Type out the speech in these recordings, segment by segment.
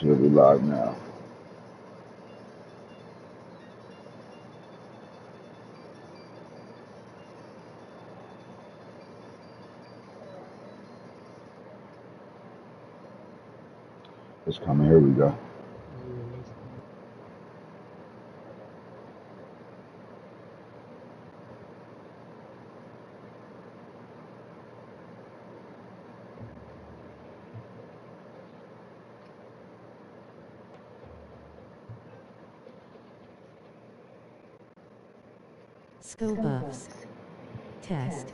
Should be live now. It's coming. Here we go. Skill buffs. Test.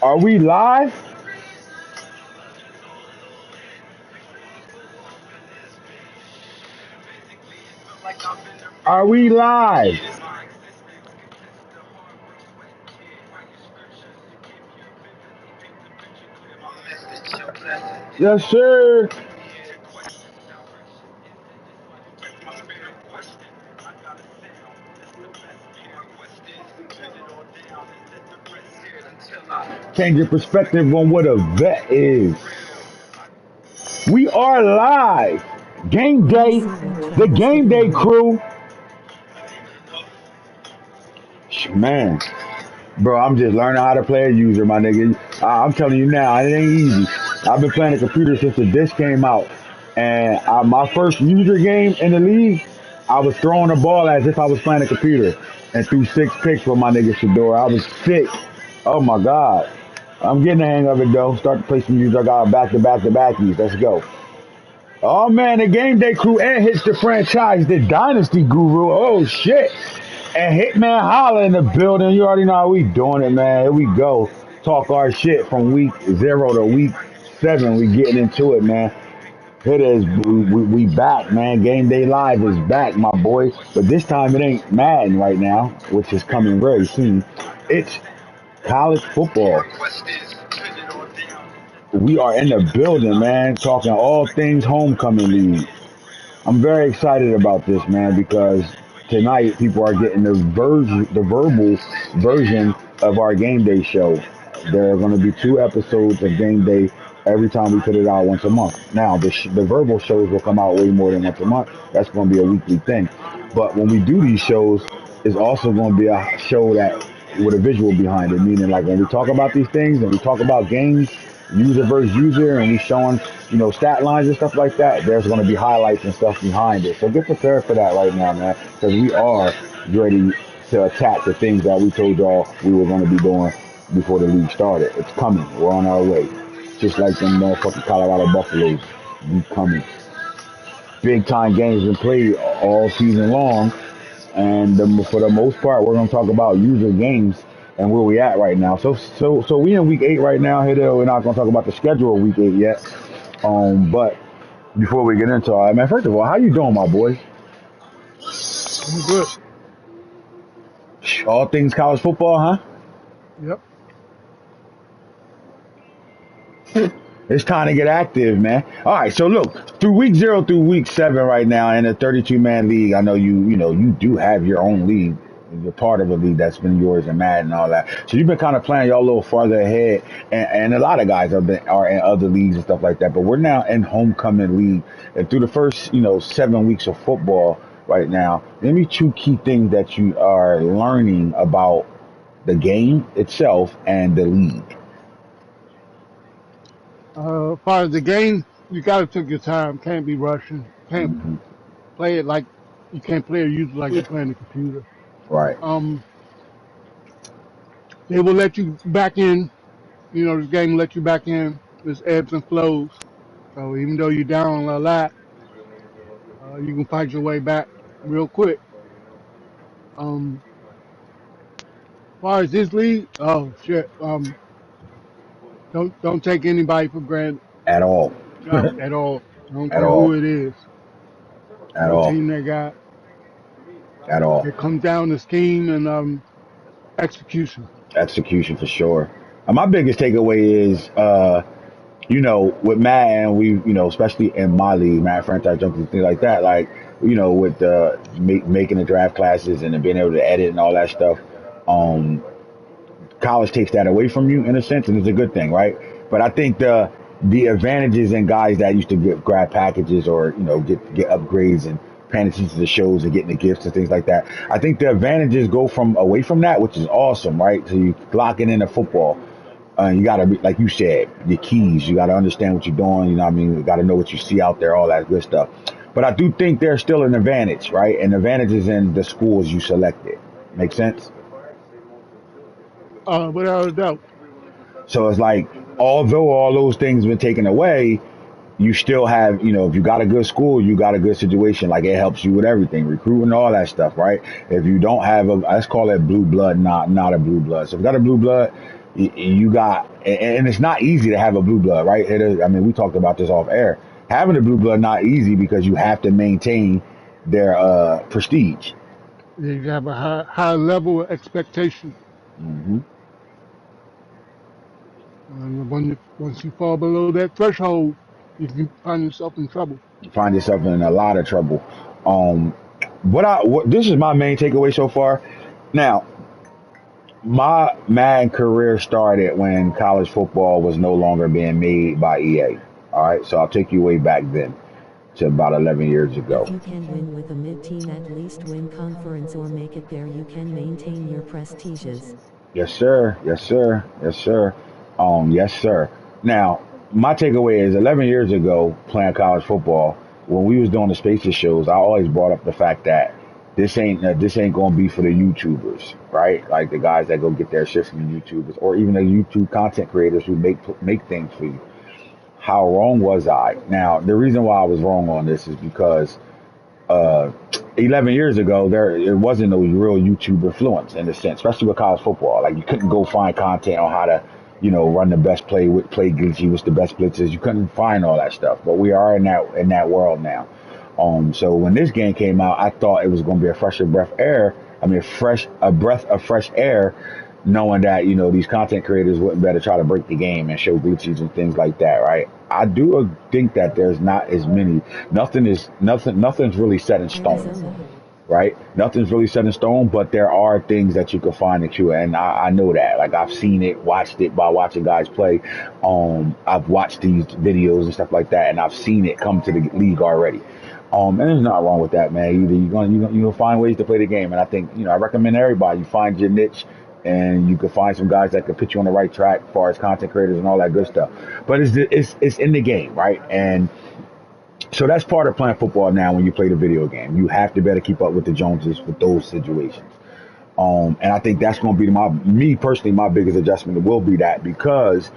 Are we live? Are we live? Yes, sir. Change your perspective on what a vet is. We are live. Game day. The game day crew. Man, bro, I'm just learning how to play a user, my nigga. I'm telling you now, it ain't easy. I've been playing the computer since the disc came out. And my first user game in the league, I was throwing the ball as if I was playing a computer and threw 6 picks for my nigga Shador. I was sick. Oh my God. I'm getting the hang of it though. Start to play some music. I got back to back to backies. Let's go. Oh man, the game day crew and hits the franchise, the dynasty guru. Oh shit. And Hitman Holla in the building. You already know how we doing it, man. Here we go. Talk our shit from week 0 to week 7. We getting into it, man. It is. We back, man. Game Day Live is back, my boy. But this time it ain't Madden right now, which is coming very soon. It's college football. We are in the building, man, talking all things homecoming league. I'm very excited about this, man, because tonight people are getting the verbal version of our game day show. There are going to be 2 episodes of game day every time we put it out once a month. Now, the verbal shows will come out way more than once a month. That's going to be a weekly thing. But when we do these shows, it's also going to be a show that with a visual behind it, meaning like when we talk about these things and we talk about games, user versus user, and we showing stat lines and stuff like that. There's going to be highlights and stuff behind it. So get prepared for that right now, man, because we are ready to attack the things that we told y'all we were going to be doing before the league started. It's coming. We're on our way. Just like them motherfucking Colorado Buffaloes. We coming. Big time games been played all season long, and for the most part, we're gonna talk about user games and where we at right now. So we in week 8 right now. Here, we're not gonna talk about the schedule of week 8 yet. But before we get into all that, man, first of all, how you doing, my boy? I'm good. All things college football, huh? Yep. It's time to get active, man. All right, so look, through week 0 through week 7 right now in a 32-man league, I know you do have your own league. You're part of a league that's been yours and Madden and all that. So you've been kind of playing y'all a little farther ahead, and a lot of guys are in other leagues and stuff like that. But we're now in homecoming league, and through the first 7 weeks of football right now, let me two key things that you are learning about the game itself and the league. As far as the game, you gotta take your time. Can't be rushing. Can't Hmm. play it like you can't play it usually like you're playing the computer. Right. Um, they will let you back in. This game will let you back in. There's ebbs and flows. So even though you're down a lot, you can fight your way back real quick. Um, as far as this league, oh shit. Don't take anybody for granted At all. at all. I don't At care all. who it is. At Every all. team they got, At all. it comes down to scheme and execution. Execution for sure. My biggest takeaway is, with Madden, especially in my league, Madden franchise junkies, things like that, like, with making the draft classes and then being able to edit and all that stuff. College takes that away from you in a sense, and it's a good thing, right? But I think the advantages in guys that used to grab packages or get upgrades and paying attention to the shows and getting the gifts and things like that. I think the advantages go from away from that, which is awesome, right? So you locking into football. You gotta be, like you said, your keys. You gotta understand what you're doing. You know what I mean? You gotta know what you see out there, all that good stuff. But I do think there's still an advantage, right? And advantages in the schools you selected. Make sense? Without a doubt. So it's like, although all those things been taken away, you still have, if you got a good school, you got a good situation. Like it helps you with everything, recruiting, all that stuff, right? If you don't have let's call it blue blood, not a blue blood. So if you got a blue blood, you got, and it's not easy to have a blue blood, right? It is, I mean, we talked about this off air. Having a blue blood not easy because you have to maintain their prestige. You have a high level of expectation. Hmm. And once you fall below that threshold, you can find yourself in trouble. You find yourself in a lot of trouble. Um, what this is my main takeaway so far. Now, my Madden career started when college football was no longer being made by EA. All right, so I'll take you way back then to about 11 years ago. If you can win with a mid-team, at least win conference or make it there, you can maintain your prestiges. Yes, sir. Yes, sir. Yes, sir. Yes, sir. Now, my takeaway is 11 years ago playing college football, when we was doing the Spaces shows, I always brought up the fact that this ain't going to be for the YouTubers, right? Like the guys that go get their shit from the YouTubers, or even the YouTube content creators who make things for you. How wrong was I? Now, the reason why I was wrong on this is because uh, 11 years ago, it wasn't no real YouTube influence in a sense, especially with college football. Like you couldn't go find content on how to, run the best play with play glitchy, what's the best blitzes. You couldn't find all that stuff, but we are in that world now. So when this game came out, I thought it was going to be a breath of fresh air, knowing that these content creators wouldn't better try to break the game and show glitches and things like that, right? I do think that there's not as many. Nothing's really set in stone, Arizona. right? Nothing's really set in stone, but there are things that you can find in Q, and I know that. Like I've seen it, watched it by watching guys play. I've watched these videos and stuff like that, and I've seen it come to the league already. And there's nothing wrong with that, man. Either you're gonna find ways to play the game, and I think I recommend everybody you find your niche, and you can find some guys that can put you on the right track as far as content creators and all that good stuff. But it's in the game, right? And so that's part of playing football now. When you play the video game, you have to better keep up with the Joneses with those situations. And I think that's going to be me personally, my biggest adjustment will be that, because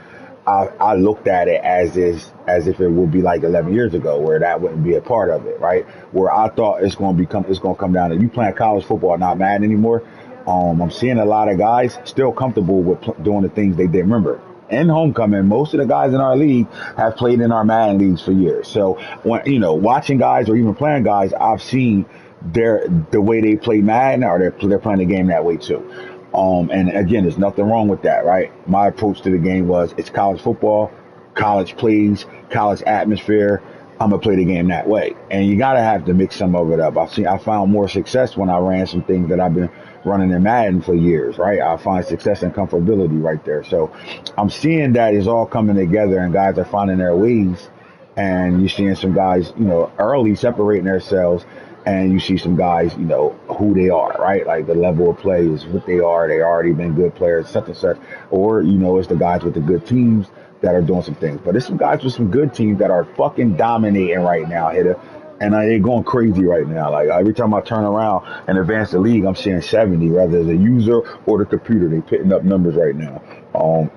I looked at it as if it would be like 11 years ago, where that wouldn't be a part of it, right? Where I thought it's going to come down to you playing college football, not Madden anymore. I'm seeing a lot of guys still comfortable with doing the things they did. Remember, in homecoming, most of the guys in our league have played in our Madden leagues for years. So when watching guys or even playing guys, I've seen the way they play Madden, or they're playing the game that way too. And again, there's nothing wrong with that, right? My approach to the game was, it's college football. college plays, college atmosphere. I'm gonna play the game that way, and you gotta have to mix some of it up. I found more success when I ran some things that I've been running in Madden for years, right? I find success and comfortability right there. So I'm seeing that it's all coming together, and guys are finding their ways, and you're seeing some guys, early separating themselves, and you see some guys, who they are, right? Like the level of play is what they are. They already been good players, such and such, or it's the guys with the good teams that are doing some things. But there's some guys with some good teams that are fucking dominating right now, hitter. And they're going crazy right now. Like every time I turn around and advance the league, I'm seeing 70, whether it's a user or the computer. They're putting up numbers right now.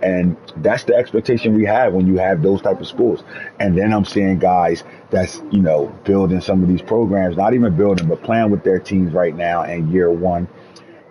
And that's the expectation we have when you have those type of schools. And then I'm seeing guys that's, building some of these programs, not even building, but playing with their teams right now in year one.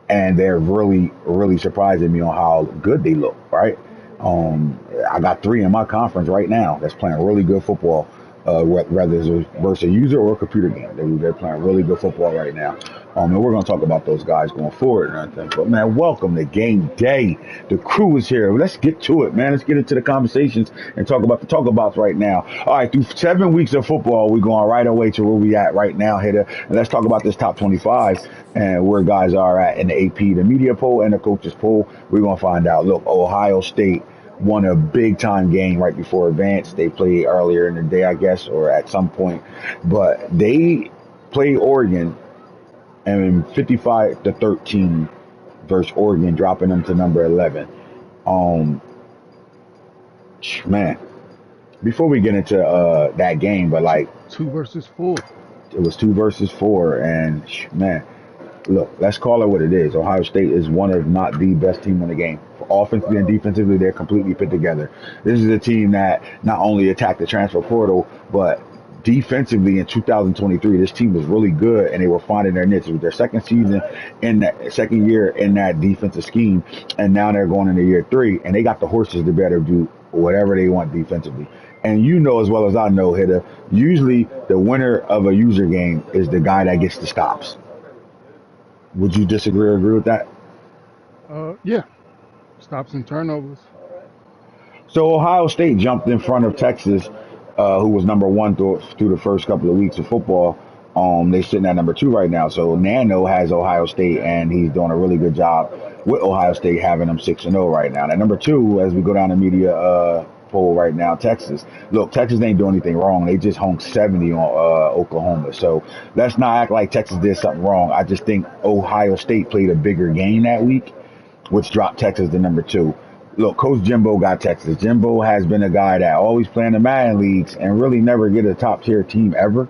And they're really, really surprising me on how good they look, right? I got 3 in my conference right now that's playing really good football, whether it's versus a user or a computer game. They're playing really good football right now. And we're going to talk about those guys going forward and everything. But, man, welcome to game day. The crew is here. Let's get to it, man. Let's get into the conversations and talk about the talkabouts right now. All right, through 7 weeks of football, we're going right away to where we at right now, hitter. And let's talk about this top 25 and where guys are at in the AP, the media poll, and the coaches poll. We're going to find out. Look, Ohio State won a big time game right before advance. They played earlier in the day, I guess, or at some point, but they played Oregon and 55-13 versus Oregon, dropping them to number 11. Man, before we get into that game, but like 2 versus 4. it was 2 versus 4, and man, look, let's call it what it is. Ohio State is one of not the best team in the game. Offensively and defensively, they're completely put together. This is a team that not only attacked the transfer portal, but defensively in 2023, this team was really good, and they were finding their niche. It was their second year in that defensive scheme, and now they're going into year 3, and they got the horses to better do whatever they want defensively. And you know as well as I know, hitter, usually the winner of a user game is the guy that gets the stops. Would you disagree or agree with that? Yeah. Stops and turnovers. So Ohio State jumped in front of Texas, who was number 1 through the first couple of weeks of football. They're sitting at number 2 right now. So Nano has Ohio State, and he's doing a really good job with Ohio State having them 6-0 right now. At number 2, as we go down the media poll right now, Texas. Look, Texas ain't doing anything wrong. They just hung 70 on Oklahoma. So let's not act like Texas did something wrong. I just think Ohio State played a bigger game that week, which dropped Texas to number 2. Look, Coach Jimbo got Texas. Jimbo has been a guy that always play in the Madden leagues and really never get a top tier team ever.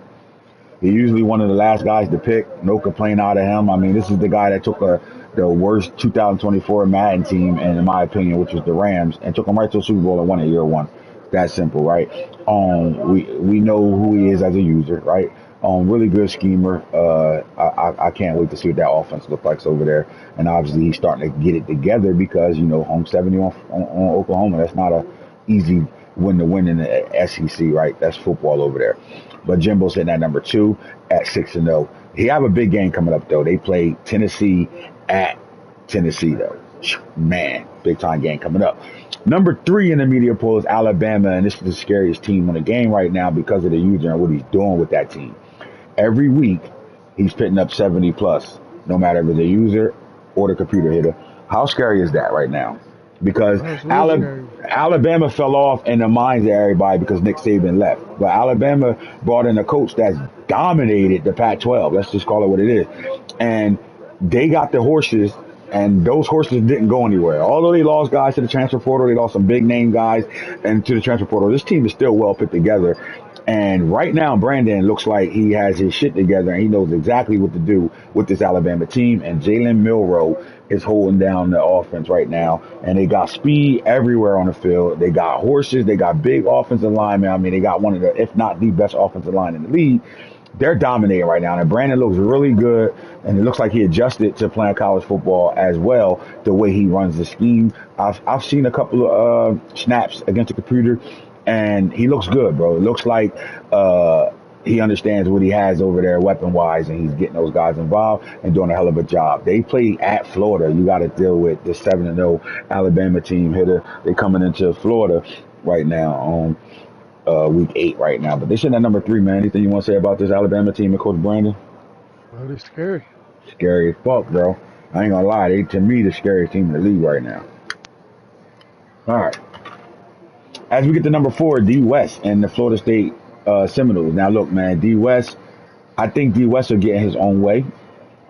He's usually one of the last guys to pick. No complaint out of him. I mean, this is the guy that took the worst 2024 Madden team, and in my opinion, which was the Rams, and took them right to the Super Bowl and won it year 1. That simple, right? We know who he is as a user, right? Really good schemer. I can't wait to see what that offense looks like over there. And obviously he's starting to get it together because, home 70 on Oklahoma. That's not a easy win to win in the SEC, right? That's football over there. But Jimbo's sitting at number 2 at 6-0. He have a big game coming up though. They play Tennessee at Tennessee though. Man, big time game coming up. Number 3 in the media poll is Alabama, and this is the scariest team in the game right now because of the user and what he's doing with that team. Every week, he's putting up 70 plus, no matter if it's a user or the computer hitter. How scary is that right now? Because Alabama fell off in the minds of everybody because Nick Saban left. But Alabama brought in a coach that's dominated the Pac-12. Let's just call it what it is. And they got the horses, and those horses didn't go anywhere. Although they lost guys to the transfer portal, they lost some big name guys and to the transfer portal. This team is still well put together. And right now, Brandon looks like he has his shit together, and he knows exactly what to do with this Alabama team. And Jalen Milroe is holding down the offense right now. And they got speed everywhere on the field. They got horses. They got big offensive linemen. I mean, they got one of the, if not the best offensive line in the league. They're dominating right now. And Brandon looks really good, and it looks like he adjusted to playing college football as well, the way he runs the scheme. I've seen a couple of snaps against the computer, and he looks good, bro. It looks like he understands what he has over there weapon-wise, and he's getting those guys involved and doing a hell of a job. They play at Florida. You got to deal with the 7-0 Alabama team hitter. They coming into Florida. right now on week 8 right now. But they sitting at number 3, man. Anything you want to say about this Alabama team and Coach Brandon? Well, it's scary. Scary as fuck, bro. I ain't gonna lie, they to me the scariest team in the league right now. All right. As we get to number 4, D West and the Florida State Seminoles. Now look, man, D West. I think D West will get his own way.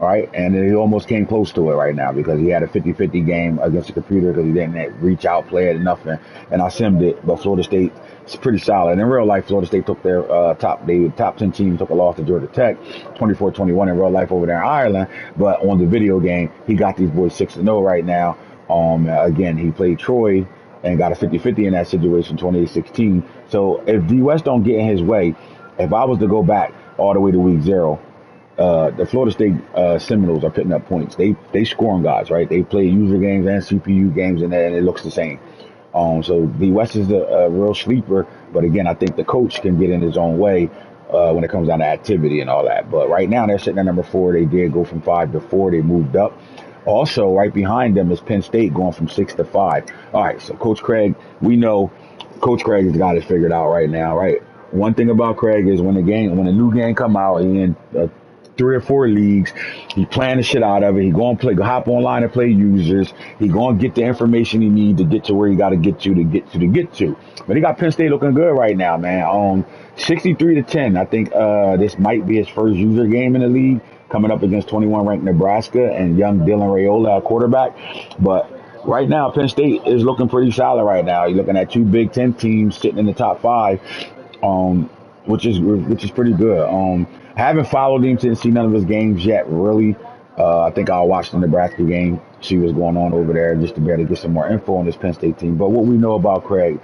All right, and he almost came close to it right now because he had a 50-50 game against the computer because he didn't reach out, play it enough, and I simmed it. But Florida State is pretty solid. In real life, Florida State took their top 10 team, took a loss to Georgia Tech, 24-21 in real life over there in Ireland. But on the video game, he got these boys 6-0 right now. Again, he played Troy and got a 50-50 in that situation, 28-16. So if D West don't get in his way, if I was to go back all the way to week 0, the Florida State Seminoles are putting up points. They scoring guys, right? They play user games and CPU games, and it looks the same. So the West is a real sleeper, but again, I think the coach can get in his own way when it comes down to activity and all that. But right now, they're sitting at number 4. They did go from 5 to 4. They moved up. Also, right behind them is Penn State going from 6 to 5. All right, so Coach Craig, we know Coach Craig has got it figured out right now, right? One thing about Craig is when a new game come out, he in 3 or 4 leagues. He playing the shit out of it. He going to hop online and play users. He going to get the information he need to get to where he got to get to. But he got Penn State looking good right now, man. 63-10. I think this might be his first user game in the league, coming up against 21 ranked Nebraska and young Dylan Raiola at quarterback. But right now, Penn State is looking pretty solid right now. You're looking at 2 Big Ten teams sitting in the top 5. Which is pretty good. I haven't followed him, didn't see none of his games yet, really. I think I'll watch the Nebraska game, see what's going on over there, just to be able to get some more info on this Penn State team. But what we know about Craig,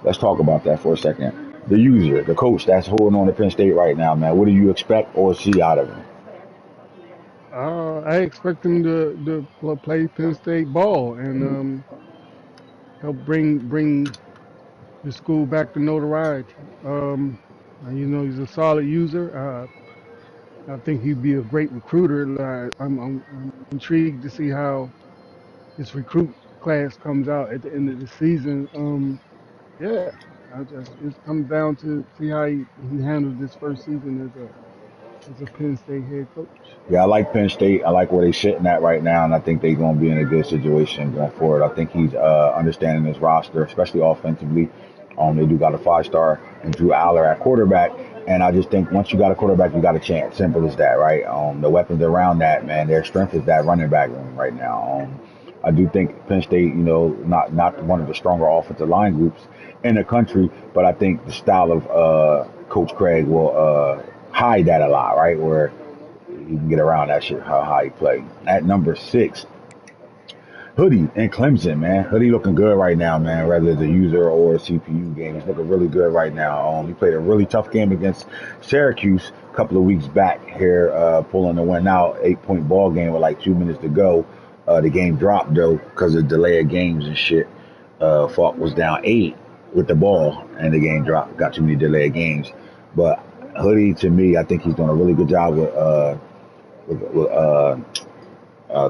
let's talk about that for a second. The user, the coach that's holding on to Penn State right now, man. What do you expect or see out of him? I expect him to play Penn State ball and help bring the school back to notoriety. And, he's a solid user. I think he'd be a great recruiter. I'm intrigued to see how this recruit class comes out at the end of the season. Yeah, it comes down to see how he handles this first season as a Penn State head coach. Yeah, I like Penn State. I like where they're sitting at right now, and I think they're going to be in a good situation going forward. I think he's understanding his roster, especially offensively. They do got a 5-star and Drew Aller at quarterback, and I just think once you got a quarterback, you got a chance. Simple as that, right? The weapons around that, man, their strength is that running back room right now. I do think Penn State, not one of the stronger offensive line groups in the country, but I think the style of Coach Craig will hide that a lot, right? Where you can get around that shit, how high he play. At number 6, Hoodie and Clemson, man. Hoodie looking good right now, man, whether it's a user or a CPU game. He's looking really good right now. He played a really tough game against Syracuse a couple of weeks back here, pulling the win out, 8-point ball game with like 2 minutes to go. The game dropped, though, because of delay of games and shit. Falk was down 8 with the ball, and the game dropped. Got too many delay of games. But Hoodie, to me, I think he's doing a really good job with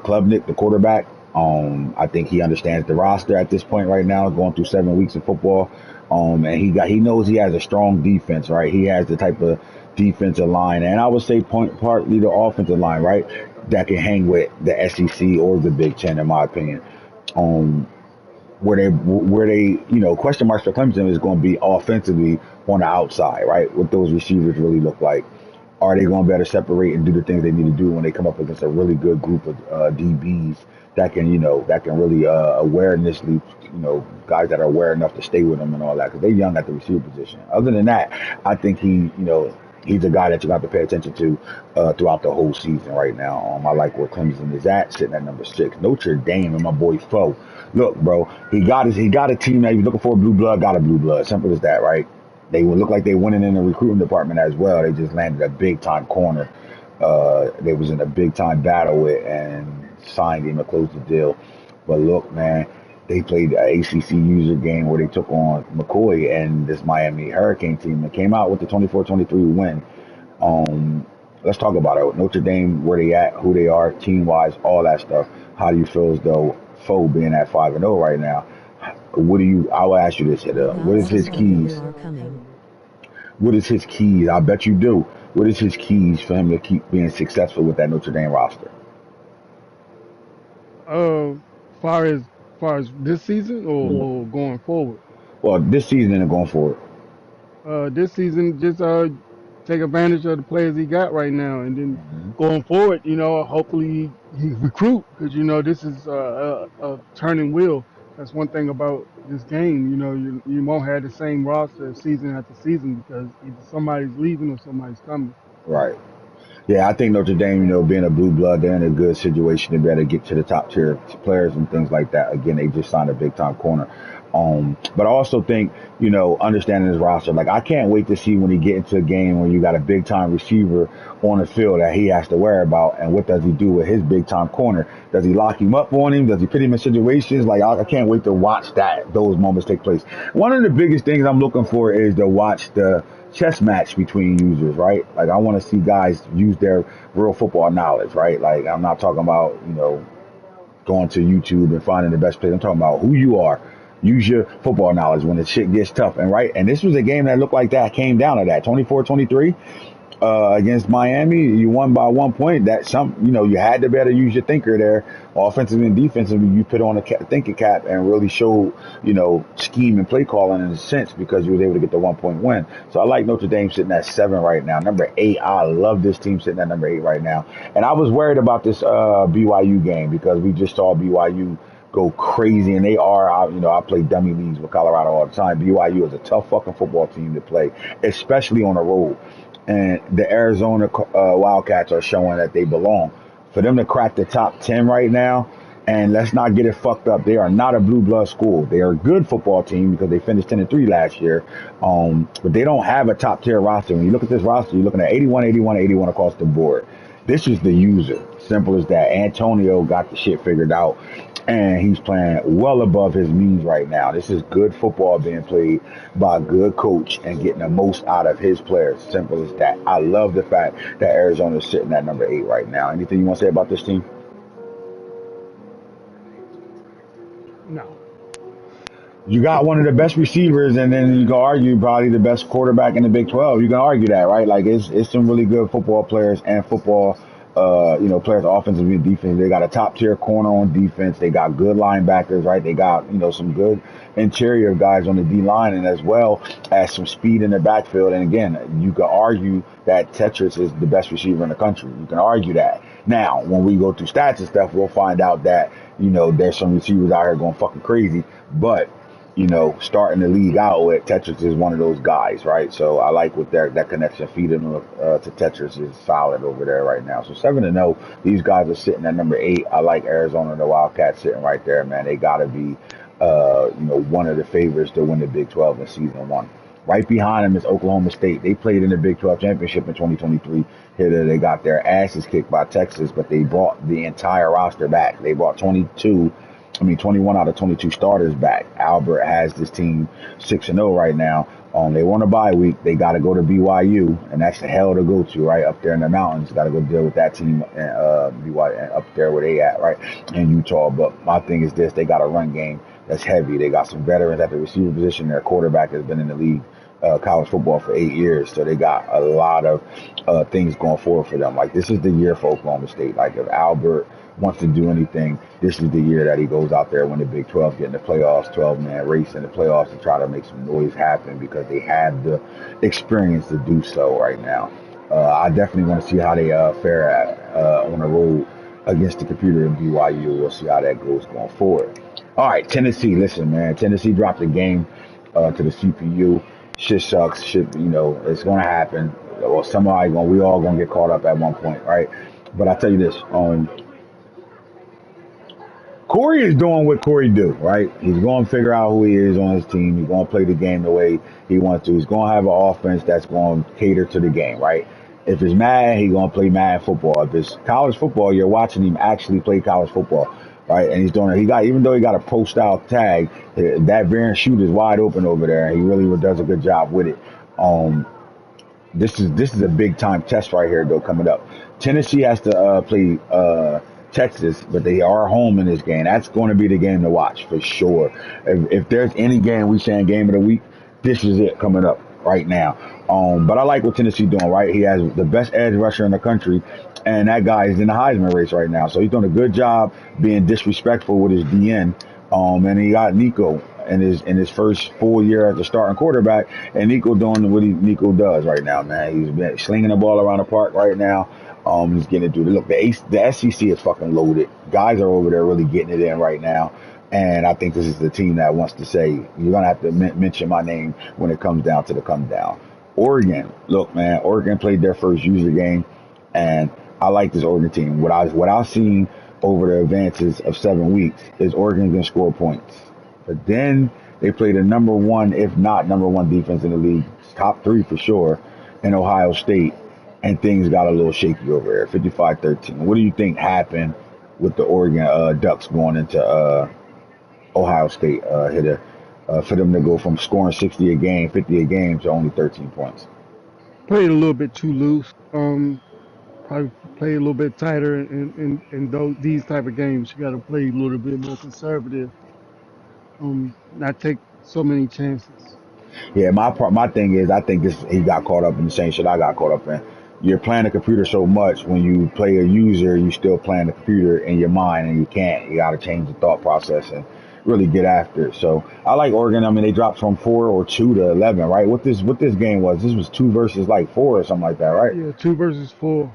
Klubnik, the quarterback. I think he understands the roster at this point right now, going through 7 weeks of football. And he knows he has a strong defense, right? He has the type of defensive line, and I would say partly the offensive line, right, that can hang with the SEC or the Big Ten, in my opinion. Where they question marks for Clemson is going to be offensively on the outside, right? What those receivers really look like. Are they going to be able to separate and do the things they need to do when they come up against a really good group of DBs that can really awarenessly, guys that are aware enough to stay with them and all that, because they're young at the receiver position. Other than that, I think he's a guy that you have to pay attention to throughout the whole season right now. I like where Clemson is at, sitting at number 6. Notre Dame and my boy Foe. Look, bro, he got a team that he's looking for. Blue blood, got a blue blood. Simple as that, right? They would look like they winning in the recruiting department as well. They just landed a big time corner. They was in a big time battle with and signed him to close the deal. But look, man, they played an ACC user game where they took on McCoy and this Miami Hurricane team and came out with the 24-23 win. Let's talk about it. Notre Dame, where they at, who they are, team wise, all that stuff. How do you feel as though Foe being at 5-0 right now? What do you? I will ask you this. The What is gods his of the year keys? are coming. What is his keys? I bet you do. What is his keys for him to keep being successful with that Notre Dame roster? Far as this season or going forward. Well, this season and going forward. This season, just take advantage of the players he got right now, and then going forward, hopefully he recruit because this is a turning wheel. That's one thing about this game. You won't have the same roster season after season because either somebody's leaving or somebody's coming. Right. Yeah, I think Notre Dame, being a blue blood, they're in a good situation to be able to get to the top tier players and things like that. Again, they just signed a big time corner. But I also think, understanding his roster, like I can't wait to see when he get into a game where you got a big time receiver on the field that he has to worry about, and what does he do with his big time corner? Does he lock him up on him? Does he put him in situations? Like I can't wait to watch those moments take place. One of the biggest things I'm looking for is to watch the chess match between users, right? Like I want to see guys use their real football knowledge, right? Like I'm not talking about, going to YouTube and finding the best plays. I'm talking about who you are. Use your football knowledge when the shit gets tough. And right, and this was a game that looked like that came down to that 24-23 against Miami. You won by 1 point. You had to better use your thinker there, offensively and defensively. You put on a thinking cap and really showed, scheme and play calling in a sense because you was able to get the 1 point win. So I like Notre Dame sitting at 7 right now. Number 8, I love this team sitting at number 8 right now. And I was worried about this BYU game because we just saw BYU go crazy, and they are. I play dummy leagues with Colorado all the time. BYU is a tough fucking football team to play, especially on the road. And the Arizona Wildcats are showing that they belong. For them to crack the top 10 right now, and let's not get it fucked up, they are not a blue blood school. They are a good football team because they finished 10-3 last year, but they don't have a top tier roster. When you look at this roster, you're looking at 81, 81, 81 across the board. This is the user. Simple as that. Antonio got the shit figured out, and he's playing well above his means right now. This is good football being played by a good coach and getting the most out of his players. Simple as that. I love the fact that Arizona is sitting at number 8 right now. Anything you want to say about this team? No. You got one of the best receivers, and then you can argue probably the best quarterback in the Big 12. You can argue that, right? Like it's some really good football players and football, players offensively and defense. They got a top tier corner on defense. They got good linebackers, right? They got some good interior guys on the D line, and as well as some speed in the backfield. And again, you can argue that Tetris is the best receiver in the country. You can argue that. Now, when we go through stats and stuff, we'll find out that there's some receivers out here going fucking crazy, but starting the league out with Tetris is one of those guys, right? So I like what that connection feeding to Tetris is solid over there right now. So 7-0, these guys are sitting at number 8. I like Arizona and the Wildcats sitting right there, man. They got to be, one of the favorites to win the Big 12 in season 1. Right behind them is Oklahoma State. They played in the Big 12 championship in 2023. Here they got their asses kicked by Texas, but they brought the entire roster back. They brought 21 out of 22 starters back. Albert has this team 6-0 right now. They want a bye week. They got to go to BYU, and that's the hell to go to, right? Up there in the mountains. Got to go deal with that team, BYU, up there where they at, right? In Utah. But my thing is this: they got a run game that's heavy. They got some veterans at the receiver position. Their quarterback has been in the league, college football for 8 years. So they got a lot of things going forward for them. Like, this is the year for Oklahoma State. Like, if Albert wants to do anything, this is the year that he goes out there when the Big 12 get in the playoffs, 12-man race in the playoffs, to try to make some noise happen because they have the experience to do so right now. I definitely want to see how they fare on the road against the computer in BYU. We'll see how that goes going forward. All right, Tennessee. Listen, man. Tennessee dropped the game to the CPU. Shit sucks. Shit, it's going to happen. Well, we all going to get caught up at one point, right? But I tell you this, Corey is doing what Corey do, right? He's going to figure out who he is on his team. He's going to play the game the way he wants to. He's going to have an offense that's going to cater to the game, right? If it's Madden, he's going to play Madden football. If it's college football, you're watching him actually play college football, right? And he's doing it. Even though he got a pro style tag, that variant shoot is wide open over there. And he really does a good job with it. This is a big time test right here though coming up. Tennessee has to play Texas, but they are home in this game. That's going to be the game to watch for sure. If there's any game we saying game of the week, this is it coming up right now. But I like what Tennessee doing. Right, he has the best edge rusher in the country, and that guy is in the Heisman race right now. So he's doing a good job being disrespectful with his DN. And he got Nico in his first full year as a starting quarterback, and Nico doing what Nico does right now, man. He's been slinging the ball around the park right now. He's getting it through. Look, the SEC is fucking loaded. Guys are over there really getting it in right now. And I think this is the team that wants to say, you're going to have to mention my name when it comes down to the come down. Oregon, look, man, Oregon played their first user game, and I like this Oregon team. What I've seen over the advances of 7 weeks is Oregon can score points. But then they played a number one, if not number one defense in the league, top three for sure, in Ohio State, and things got a little shaky over there, 55-13. What do you think happened with the Oregon Ducks going into Ohio State for them to go from scoring 60 a game, 50 a game to only 13 points? Played a little bit too loose. Probably play a little bit tighter in these type of games. You got to play a little bit more conservative. Not take so many chances. Yeah, my thing is, I think he got caught up in the same shit I got caught up in. You're playing the computer so much. When you play a user, you still playing the computer in your mind, and you can't. You got to change the thought process and really get after it. So I like Oregon. I mean, they dropped from 4 or 2 to 11, right? What this game was? This was 2 versus like 4 or something like that, right? Yeah, 2 versus 4.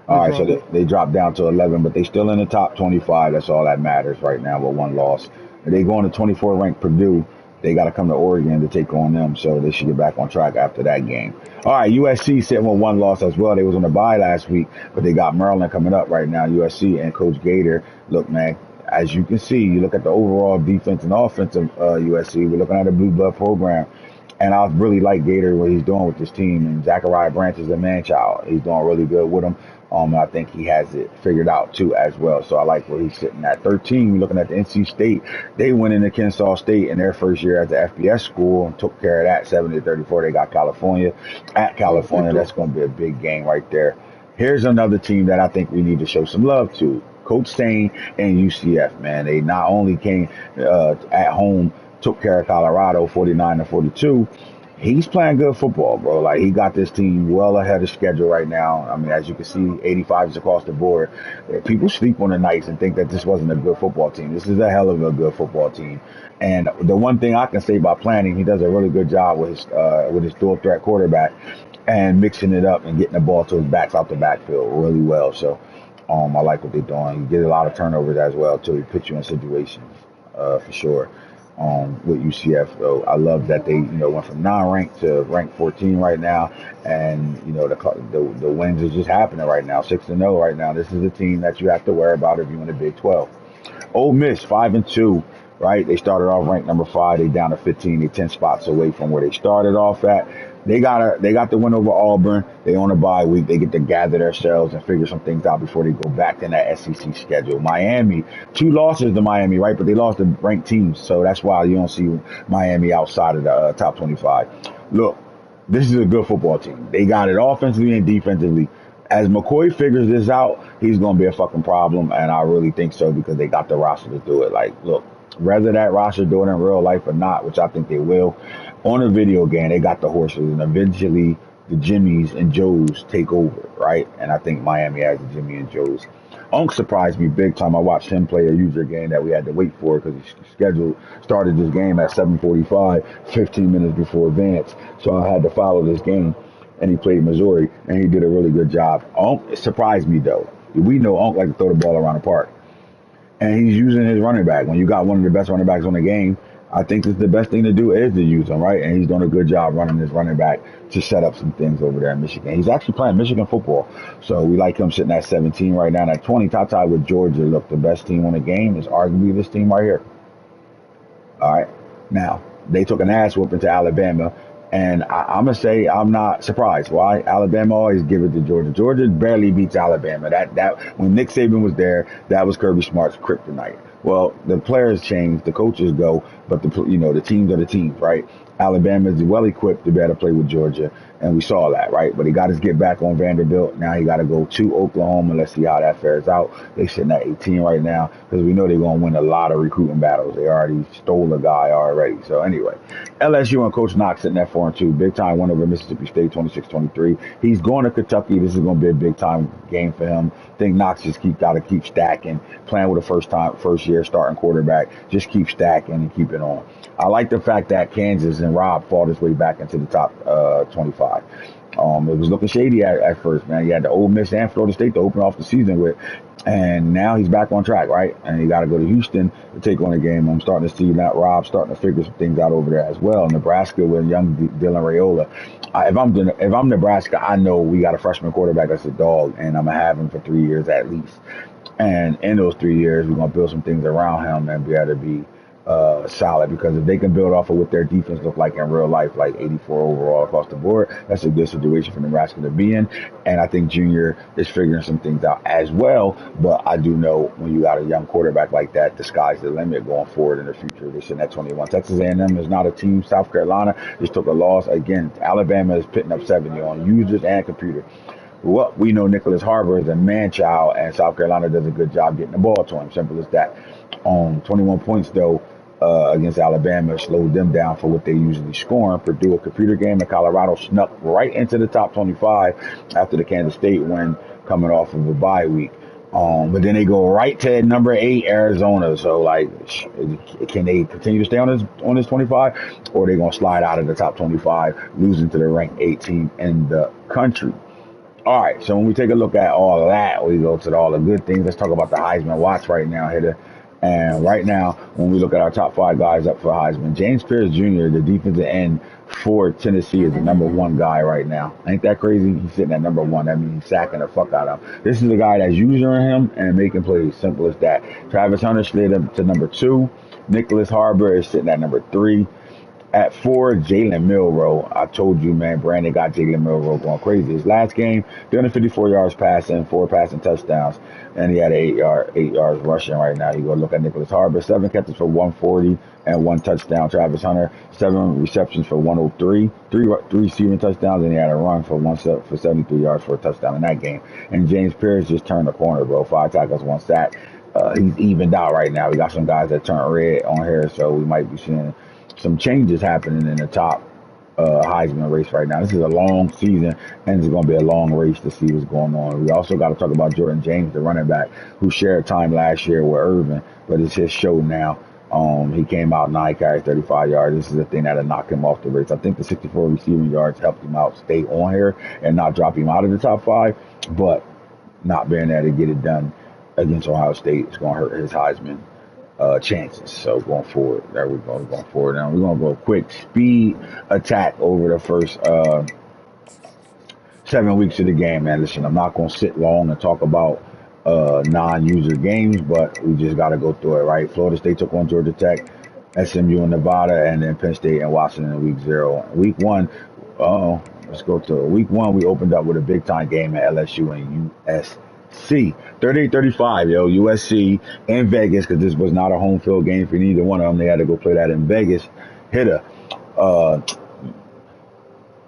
All right, so they dropped down to 11, but they still in the top 25. That's all that matters right now with one loss. If they go into 24 ranked Purdue, they got to come to Oregon to take on them, so they should get back on track after that game. All right, USC sitting with 1 loss as well. They was on the bye last week, but they got Maryland coming up right now. USC and Coach Gator. Look, man, as you can see, you look at the overall defense and offense of USC. We're looking at a blue blood program. And I really like Gator, what he's doing with this team. And Zachariah Branch is a man-child. He's doing really good with him. I think he has it figured out, too, as well. So I like where he's sitting at. 13, we're looking at the NC State. They went into Kennesaw State in their first year at the FBS school and took care of that, 70-34. They got California. At California, that's going to be a big game right there. Here's another team that I think we need to show some love to. Coach Stain and UCF, man. They not only came at home, took care of Colorado 49-42. He's playing good football, bro. Like, he got this team well ahead of schedule right now. I mean, as you can see, 85s across the board. People sleep on the Knights and think that this wasn't a good football team. This is a hell of a good football team. And the one thing I can say about planning, he does a really good job with his dual threat quarterback and mixing it up and getting the ball to his backs out the backfield really well. So I like what they're doing. You get a lot of turnovers as well, too. He puts you in situations for sure. With UCF, though, I love that they went from non-ranked to ranked 14 right now, and the wins is just happening right now, 6-0 right now. This is a team that you have to worry about if you win the Big 12. Ole Miss 5-2, right? They started off ranked number 5. They down to 15. They 10 spots away from where they started off at. They got the win over Auburn. They on a bye week. They get to gather themselves and figure some things out before they go back in that SEC schedule. Miami, 2 losses to Miami, right? But they lost to ranked teams, so that's why you don't see Miami outside of the top 25. Look, this is a good football team. They got it offensively and defensively. As McCoy figures this out, he's going to be a fucking problem, and I really think so because they got the roster to do it. Like, look, whether that roster do it in real life or not, which I think they will, on a video game, they got the horses, and eventually the Jimmys and Joes take over, right? And I think Miami has the Jimmy and Joes. Unk surprised me big time. I watched him play a user game that we had to wait for because he started this game at 7:45, 15 minutes before advance. So I had to follow this game, and he played Missouri, and he did a really good job. Unk surprised me, though. We know Unk like to throw the ball around the park, and he's using his running back. When you got one of the best running backs on the game, I think the best thing to do is to use him, right? And he's doing a good job running his running back to set up some things over there in Michigan. He's actually playing Michigan football. So we like him sitting at 17 right now. And at 20, tie with Georgia. Look, the best team on the game is arguably this team right here. All right. Now, they took an ass whooping to Alabama. And I'm going to say I'm not surprised. Why? Alabama always give it to Georgia. Georgia barely beats Alabama. That when Nick Saban was there, that was Kirby Smart's kryptonite. Well, the players change, the coaches go, but the teams are the teams, right? Alabama is well equipped to be able to play with Georgia, and we saw that, right? But he got to get back on Vanderbilt. Now he got to go to Oklahoma. Let's see how that fares out. They sitting at 18 right now because we know they're going to win a lot of recruiting battles. They already stole a guy already. So anyway, LSU and Coach Knox sitting at 4-2. Big time win over Mississippi State, 26-23. He's going to Kentucky. This is going to be a big time game for him. I think Knox just got to keep stacking, playing with a first year starting quarterback. Just keep stacking and keep it on. I like the fact that Kansas and Rob fought his way back into the top 25. It was looking shady at first, man. He had the Ole Miss and Florida State to open off the season with, and now he's back on track, right? And he got to go to Houston to take on the game. I'm starting to see that Rob starting to figure some things out over there as well. Nebraska with young Dylan Raiola. If I'm Nebraska, I know we got a freshman quarterback that's a dog, and I'm gonna have him for 3 years at least. And in those 3 years, we're gonna build some things around him and be able to be solid, because if they can build off of what their defense look like in real life, like 84 overall across the board, that's a good situation for Nebraska to be in. And I think Junior is figuring some things out as well. But I do know when you got a young quarterback like that, the sky's the limit going forward in the future. They're sitting at 21. Texas A&M is not a team. South Carolina just took a loss. Again, Alabama is pitting up 70 on users and computer. Well, we know Nicholas Harbor is a man-child, and South Carolina does a good job getting the ball to him. Simple as that. 21 points, though, against Alabama slowed them down for what they usually score. Purdue, a computer game, and Colorado snuck right into the top 25 after the Kansas State win, coming off of a bye week. But then they go right to number 8, Arizona. So, like, can they continue to stay on this 25, or are they going to slide out of the top 25, losing to the ranked 18 in the country? All right, so when we take a look at all of that, we go to all the good things. Let's talk about the Heisman watch right now, Hitter. And right now, when we look at our top 5 guys up for Heisman, James Pierce Jr., the defensive end for Tennessee, is the number 1 guy right now. Ain't that crazy? He's sitting at number 1. That means he's sacking the fuck out of him. This is the guy that's using him and making plays. Simple as that. Travis Hunter slid up to number 2. Nicholas Harbor is sitting at number 3. At 4, Jalen Milroe. I told you, man, Brandon got Jalen Milroe going crazy. His last game, 354 yards passing, 4 passing touchdowns, and he had 8 yards rushing right now. You go look at Nicholas Harbor, 7 catches for 140 and 1 touchdown. Travis Hunter, 7 receptions for 103, 3 receiving touchdowns, and he had a run for 73 yards for a touchdown in that game. And James Pierce just turned the corner, bro. 5 tackles, 1 sack. He's evened out right now. We got some guys that turn red on here, so we might be seeing some changes happening in the top Heisman race right now. This is a long season, and it's going to be a long race to see what's going on. We also got to talk about Jordan James, the running back, who shared time last year with Irvin, but it's his show now. He came out 9 carries, 35 yards. This is the thing that'll knock him off the race. I think the 64 receiving yards helped him out stay on here and not drop him out of the top 5, but not being there to get it done against Ohio State is going to hurt his Heisman chances. So going forward, there we go. Going forward now, we're gonna go quick speed attack over the first 7 weeks of the game. Man, listen, I'm not gonna sit long and talk about non-user games, but we just got to go through it, right? Florida State took on Georgia Tech, SMU and Nevada, and then Penn State and Washington in week 0. Week 1, let's go to week 1. We opened up with a big time game at LSU and USC. 38-35, yo, USC in Vegas, because this was not a home field game for neither one of them. They had to go play that in Vegas. Hitter,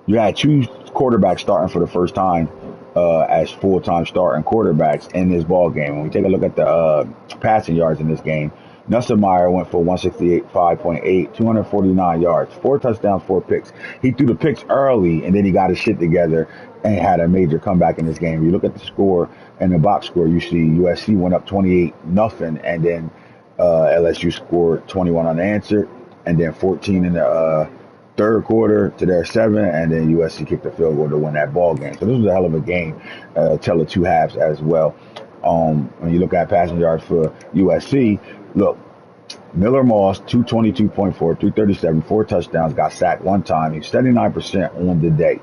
you had 2 quarterbacks starting for the first time as full-time starting quarterbacks in this ball game. When we take a look at the passing yards in this game, Nussmeier went for 165.8, 249 yards, 4 touchdowns, 4 picks. He threw the picks early, and then he got his shit together and had a major comeback in this game. If you look at the score and the box score, you see USC went up 28-0, and then LSU scored 21 unanswered, and then 14 in the third quarter to their 7, and then USC kicked the field goal to win that ball game. So this was a hell of a game, tell the 2 halves as well. When you look at passing yards for USC, look, Miller Moss, 222.4, 337, 4 touchdowns, got sacked 1 time. He's 79% on the day.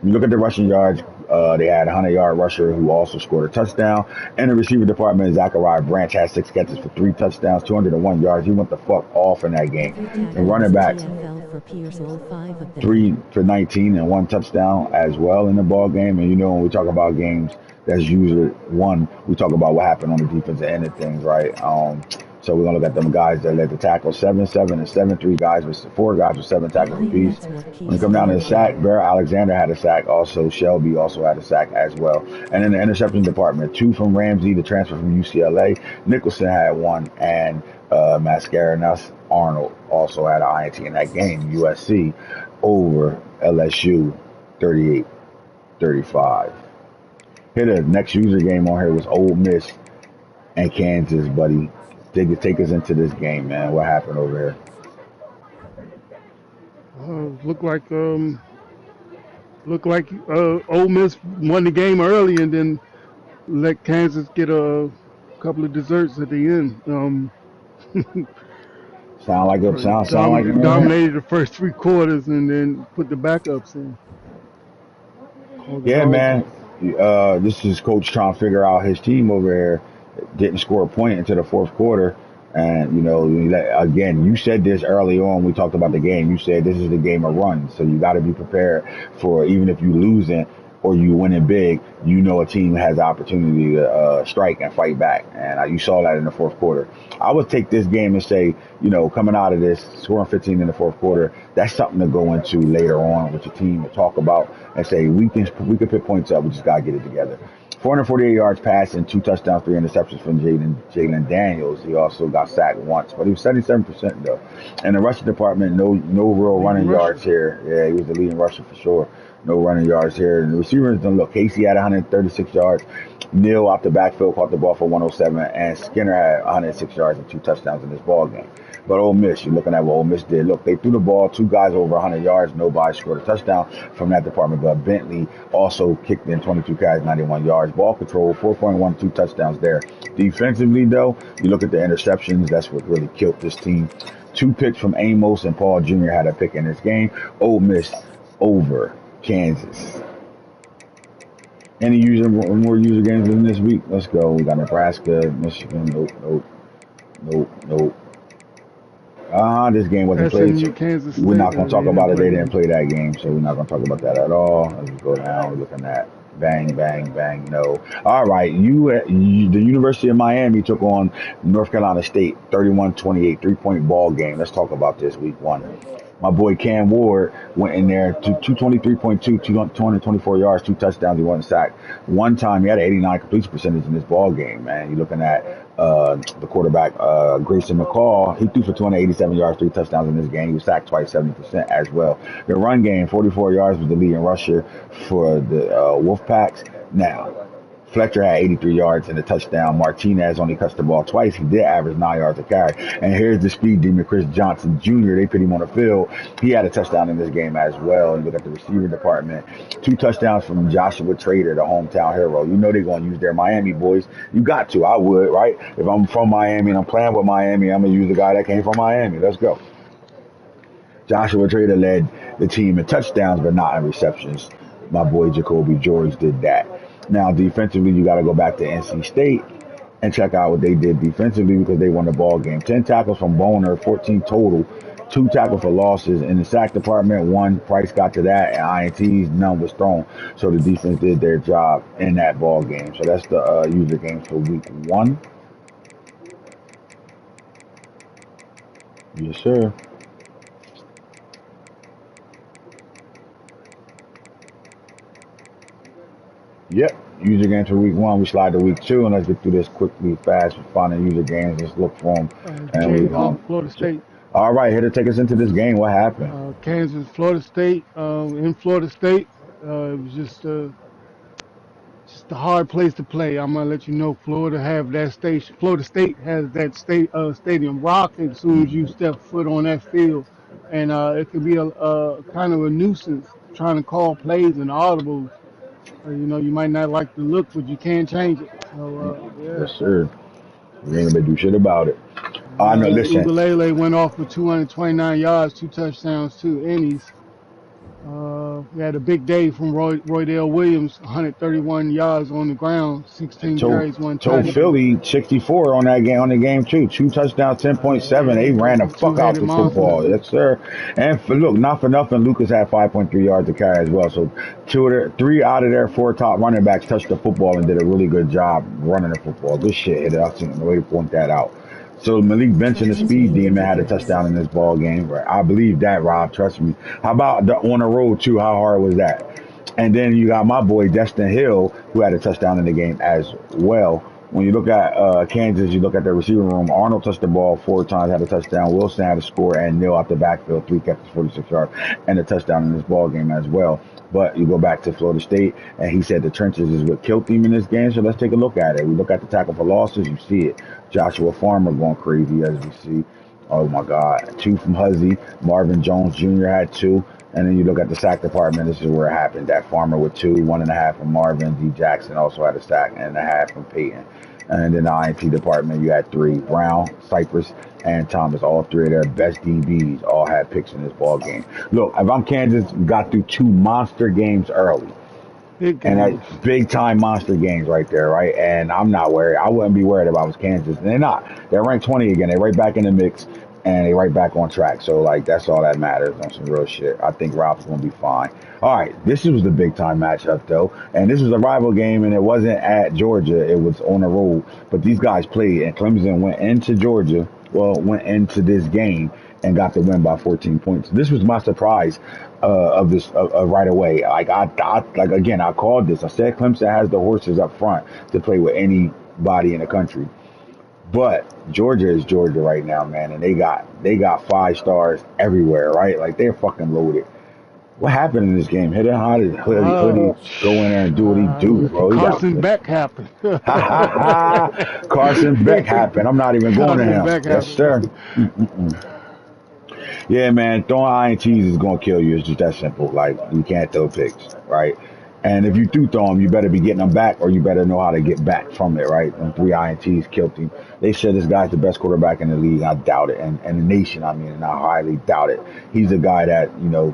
When you look at the rushing yards, they had a 100-yard rusher who also scored a touchdown. And the receiver department, Zachariah Branch, had 6 catches for 3 touchdowns, 201 yards. He went the fuck off in that game. And running backs, 3 for 19 and 1 touchdown as well in the ball game. And you know, when we talk about games that's usually won, we talk about what happened on the defensive end of things, right? So we're gonna look at them guys that led the tackle 7-7 and 7-3 guys with 4 guys with 7 tackles apiece. That's what When it keeps come down to the them sack, going. Bear Alexander had a sack. Also, Shelby also had a sack as well. And in the interception department, 2 from Ramsey, the transfer from UCLA. Nicholson had 1, and Mascarenas Arnold also had an INT in that game. USC over LSU 38-35. Here, the next user game on here was Ole Miss and Kansas, buddy. Take us into this game, man. What happened over here? Look like Ole Miss won the game early and then let Kansas get a couple of desserts at the end. Sound like it? Sound like it, man? Dominated the first 3 quarters and then put the backups in. Called the Yeah, dogs. man. This is coach trying to figure out his team over here. Didn't score a point into the fourth quarter. And, again, you said this early on. We talked about the game. You said this is the game of runs. So you got to be prepared for, even if you losing or you winning big, a team has the opportunity to strike and fight back. And you saw that in the fourth quarter. I would take this game and say, coming out of this, scoring 15 in the fourth quarter, that's something to go into later on with your team to talk about and say, we can pick points up. We just got to get it together. 448 yards passing, 2 touchdowns, 3 interceptions from Jalen Daniels. He also got sacked once, but he was 77% though. And the rushing department, no real running yards here. Yeah, he was the leading rusher for sure. No running yards here. And the receivers don't look. Casey had 136 yards. Neal off the backfield caught the ball for 107, and Skinner had 106 yards and 2 touchdowns in this ball game. But Ole Miss, you're looking at what Ole Miss did. Look, they threw the ball, 2 guys over 100 yards. Nobody scored a touchdown from that department. But Bentley also kicked in 22 carries, 91 yards. Ball control, 4.12 touchdowns there. Defensively, though, you look at the interceptions. That's what really killed this team. 2 picks from Amos, and Paul Jr. had a pick in this game. Ole Miss over Kansas. Any more user games in this week? Let's go. We got Nebraska, Michigan. Nope. This game wasn't played. SMU, Kansas We're State. not going to They talk didn't about it. They play didn't them. play that game, so we're not going to talk about that at all. Let's go down. We're looking at bang, bang, bang. No. All right. The University of Miami took on North Carolina State, 31-28, 3-point ball game. Let's talk about this week 1. My boy Cam Ward went in there to 223.2, 224 yards, 2 touchdowns. He wasn't sacked. One time he had an 89 completion percentage in this ball game, man. You're looking at the quarterback, Grayson McCall. He threw for 287 yards, 3 touchdowns in this game. He was sacked twice, 70% as well. The run game, 44 yards, was the leading rusher for the Wolfpacks. Now, Fletcher had 83 yards and a touchdown. Martinez only touched the ball twice. He did average 9 yards a carry. And here's the speed demon, Chris Johnson Jr. They put him on the field. He had a touchdown in this game as well. And look at the receiver department. 2 touchdowns from Joshua Trader, the hometown hero. They're going to use their Miami boys. You got to. I would, right? If I'm from Miami and I'm playing with Miami, I'm going to use the guy that came from Miami. Let's go. Joshua Trader led the team in touchdowns, but not in receptions. My boy Jacoby George did that. Now, defensively, you got to go back to NC State and check out what they did defensively because they won the ball game. 10 tackles from Boner, 14 total, 2 tackles for losses. In the sack department, 1 Price got to that, and INTs, none was thrown. So the defense did their job in that ball game. So that's the user games for week 1. Yes, sir. Yep. User games for week 1. We slide to week 2, and let's get through this quickly, fast. Finding user games. Let's look for them, and we're going. Florida State. All right, here to take us into this game. What happened? Kansas, Florida State. In Florida State, it was just a hard place to play. I'm gonna let you know. Florida have that station. Florida State has that stadium rocking as soon as you step foot on that field, and it could be a kind of a nuisance trying to call plays and audibles. You might not like the look, but you can't change it. So yeah. Yes, sir. We ain't gonna do shit about it. No, listen. Ugalele went off for 229 yards, 2 touchdowns, 2 innies. We had a big day from Roydale Williams, 131 yards on the ground, 16 carries, 1 Told touchdown. Philly 64 on that game, on the game too. 2 touchdowns, 10.7. They ran the fuck out the football. Monster. Yes, sir. And look, not for nothing, Lucas had 5.3 yards to carry as well. So 3 out of their 4 top running backs touched the football and did a really good job running the football. Good shit. I think the way to point that out. So Malik benching the Friends speed named demon had a Anthits. touchdown in this ball game. Right? I believe that, Rob. Trust me. How about on the road too? How hard was that? And then you got my boy Destin Hill, who had a touchdown in the game as well. When you look at Kansas, you look at their receiving room. Arnold touched the ball 4 times, had a touchdown. Wilson had a score, and Neal out the backfield, 3 catches, 46 yards, and a touchdown in this ball game as well. But you go back to Florida State, and he said the trenches is what killed him in this game. So let's take a look at it. We look at the tackle for losses, you see it. Joshua Farmer going crazy as we see. Oh my God. 2 from Huzzy. Marvin Jones Jr. had 2. And then you look at the sack department. This is where it happened. That Farmer with 2, 1.5 from Marvin. D. Jackson also had a sack and a half from Peyton. And then the INT department, you had 3. Brown, Cypress, and Thomas. All 3 of their best DBs all had picks in this ball game. Look, if I'm Kansas, got through 2 monster games early. Big And games. that big time monster games right there, right? And I'm not worried. I wouldn't be worried if I was Kansas. And they're not. They're ranked 20 again. They're right back in the mix and they right back on track. So like that's all that matters on some real shit. I think Rob's gonna be fine. All right, this was the big time matchup though, and this was a rival game, and it wasn't at Georgia. It was on the road. But these guys played, and Clemson went into Georgia. Well, went into this game and got the win by 14 points. This was my surprise of this right away. Like again, I called this. I said Clemson has the horses up front to play with anybody in the country. But Georgia is Georgia right now, man, and they got 5 stars everywhere, right? Like they're fucking loaded. What happened in this game? How did Hoodie Uh, go in there and do what he do, bro? He got Carson Beck happened. ha ha ha. Carson Beck happened. I'm not even going to Carson him. Beck Yes, happened. sir. Yeah, man, throwing INTs is gonna kill you. It's just that simple. Like you can't throw picks, right? And if you do throw them, you better be getting them back, or you better know how to get back from it, right? And 3 INTs killed him. They said this guy's the best quarterback in the league. I doubt it, and the nation, I mean, and I highly doubt it. He's a guy that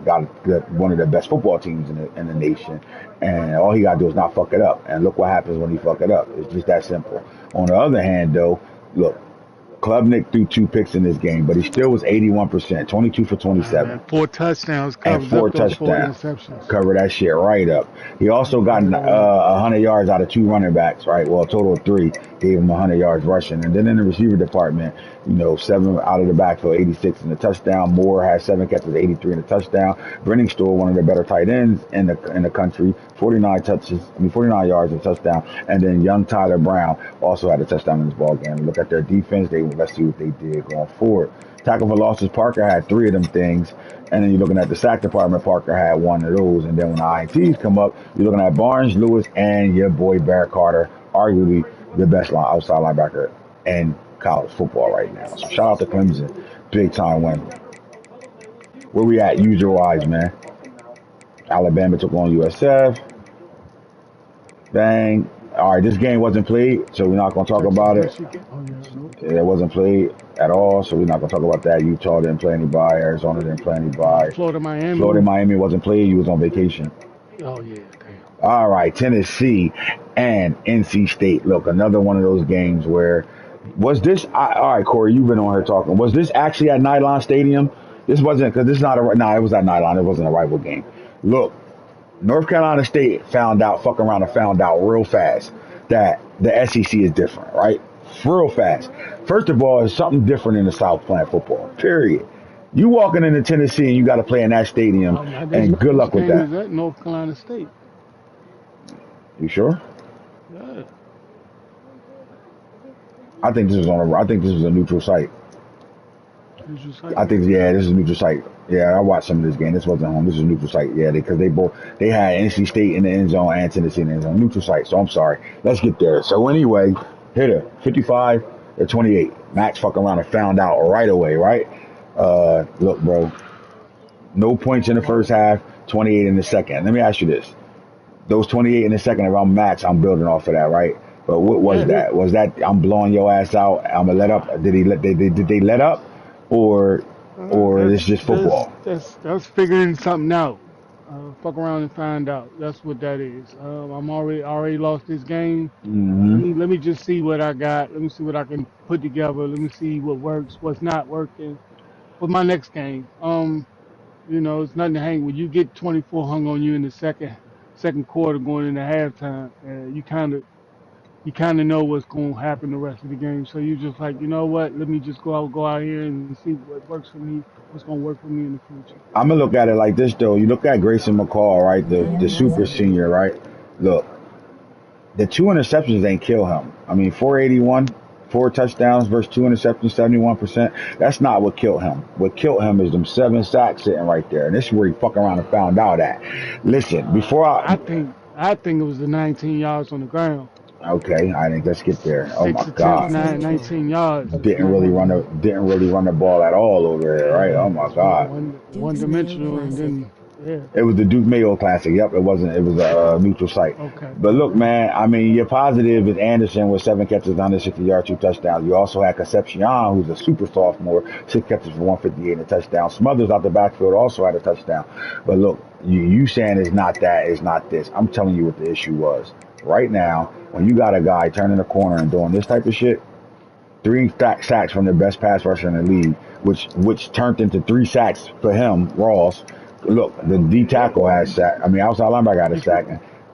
got one of the best football teams in the nation, and all he got to do is not fuck it up. And look what happens when he fuck it up. It's just that simple. On the other hand, though, look. Klubnik threw 2 picks in this game, but he still was 81%, 22 for 27, And 4 touchdowns and covers four up those four touchdowns. interceptions. Cover that shit right up. He also got 100 yards out of 2 running backs, right? Well, a total of 3. Gave him 100 yards rushing. And then in the receiver department, 7 out of the backfield, 86 in the touchdown. Moore had 7 catches, 83 in the touchdown. Brenning Store, one of the better tight ends in the country, 49 yards and touchdown. And then young Tyler Brown also had a touchdown in this ball game. Look at their defense. Let's see what they did going forward. Tackle for losses, Parker had 3 of them things. And then you're looking at the sack department, Parker had 1 of those. And then when the INTs come up, you're looking at Barnes, Lewis, and your boy Barrett Carter, arguably the best outside linebacker in college football right now. So shout out to Clemson. Big time win. Where we at user wise, man? Alabama took on USF. Bang. All right, this game wasn't played, so we're not going to talk Texas, about it. Michigan. Oh yeah, nope. It wasn't played at all, so we're not going to talk about that. Utah didn't play anybody. Arizona didn't play anybody. Florida, Florida, Miami. Miami wasn't played. You was on vacation. Oh yeah, damn. All right, Tennessee and NC State. Look, another one of those games where was this? All right, Corey, you've been on here talking. Was this actually at Nylon Stadium? This wasn't because this is not a. No, it was at Nylon. It wasn't a rival game. Look, North Carolina State fuck around and found out real fast that the SEC is different, right? Real fast. First of all, it's something different in the South playing football. Period. You walking into Tennessee and you got to play in that stadium, Now and good this luck with game that. is at North Carolina State. You sure? Yeah. I think this was on. I think this was a neutral site. It's just like, I think this is a neutral site. Yeah, I watched some of this game. This wasn't home. This is a neutral site. Yeah, because they had NC State in the end zone and Tennessee in the end zone. Neutral site. So I'm sorry. Let's get there. So anyway, hit her 55 to 28. Max fuck around and found out right away. Right. Look, bro. No points in the first half. 28 in the second. Let me ask you this. Those 28 in the second, if I'm Max, I'm building off of that, right? But what was that? Was that I'm blowing your ass out? I'm gonna let up? Did they let up, or it's just football? that's figuring something out. Fuck around and find out. That's what that is. I'm already lost this game. Hmm. Let me just see what I got. Let me see what I can put together. Let me see what works, what's not working for my next game. It's nothing to hang with. You get 24 hung on you in the second quarter going into halftime. You kind of you kind of know what's going to happen the rest of the game. So you just like, you know what? Let me just go out here and see what works for me, what's going to work for me in the future. I'm gonna look at it like this though. You look at Grayson McCall, right? The Nine super wasn't. senior, right? Look, the two interceptions ain't kill him. I mean, 481, 4 touchdowns versus 2 interceptions, 71%. That's not what killed him. What killed him is them 7 sacks sitting right there. And this is where he fucking around and found out at. Listen, before I think it was the 19 yards on the ground. okay, I think let's get there. Oh my Six attempts, God. Inside troll. 19 yards. It's like Didn't really run the ball at all over there, right? Oh my just went God. one Duke's Mayo dimensional and Classic. then yeah. It was the Duke Mayo Classic. Yep, it wasn't. It was a neutral site. Okay, But look, okay. man. I mean, your positive is Anderson with 7 catches, 160 yards, 2 touchdowns. You also had Concepcion, who's a super sophomore, 6 catches for 158 and a touchdown. Smothers out the backfield also had a touchdown. But look, you saying it's not that, it's not this. I'm telling you what the issue was. Right now, when you got a guy turning the corner and doing this type of shit, 3 sacks from the best pass rusher in the league, which turned into 3 sacks for him, Ross. Look, the D tackle has sack. I mean, outside linebacker had a You, sack.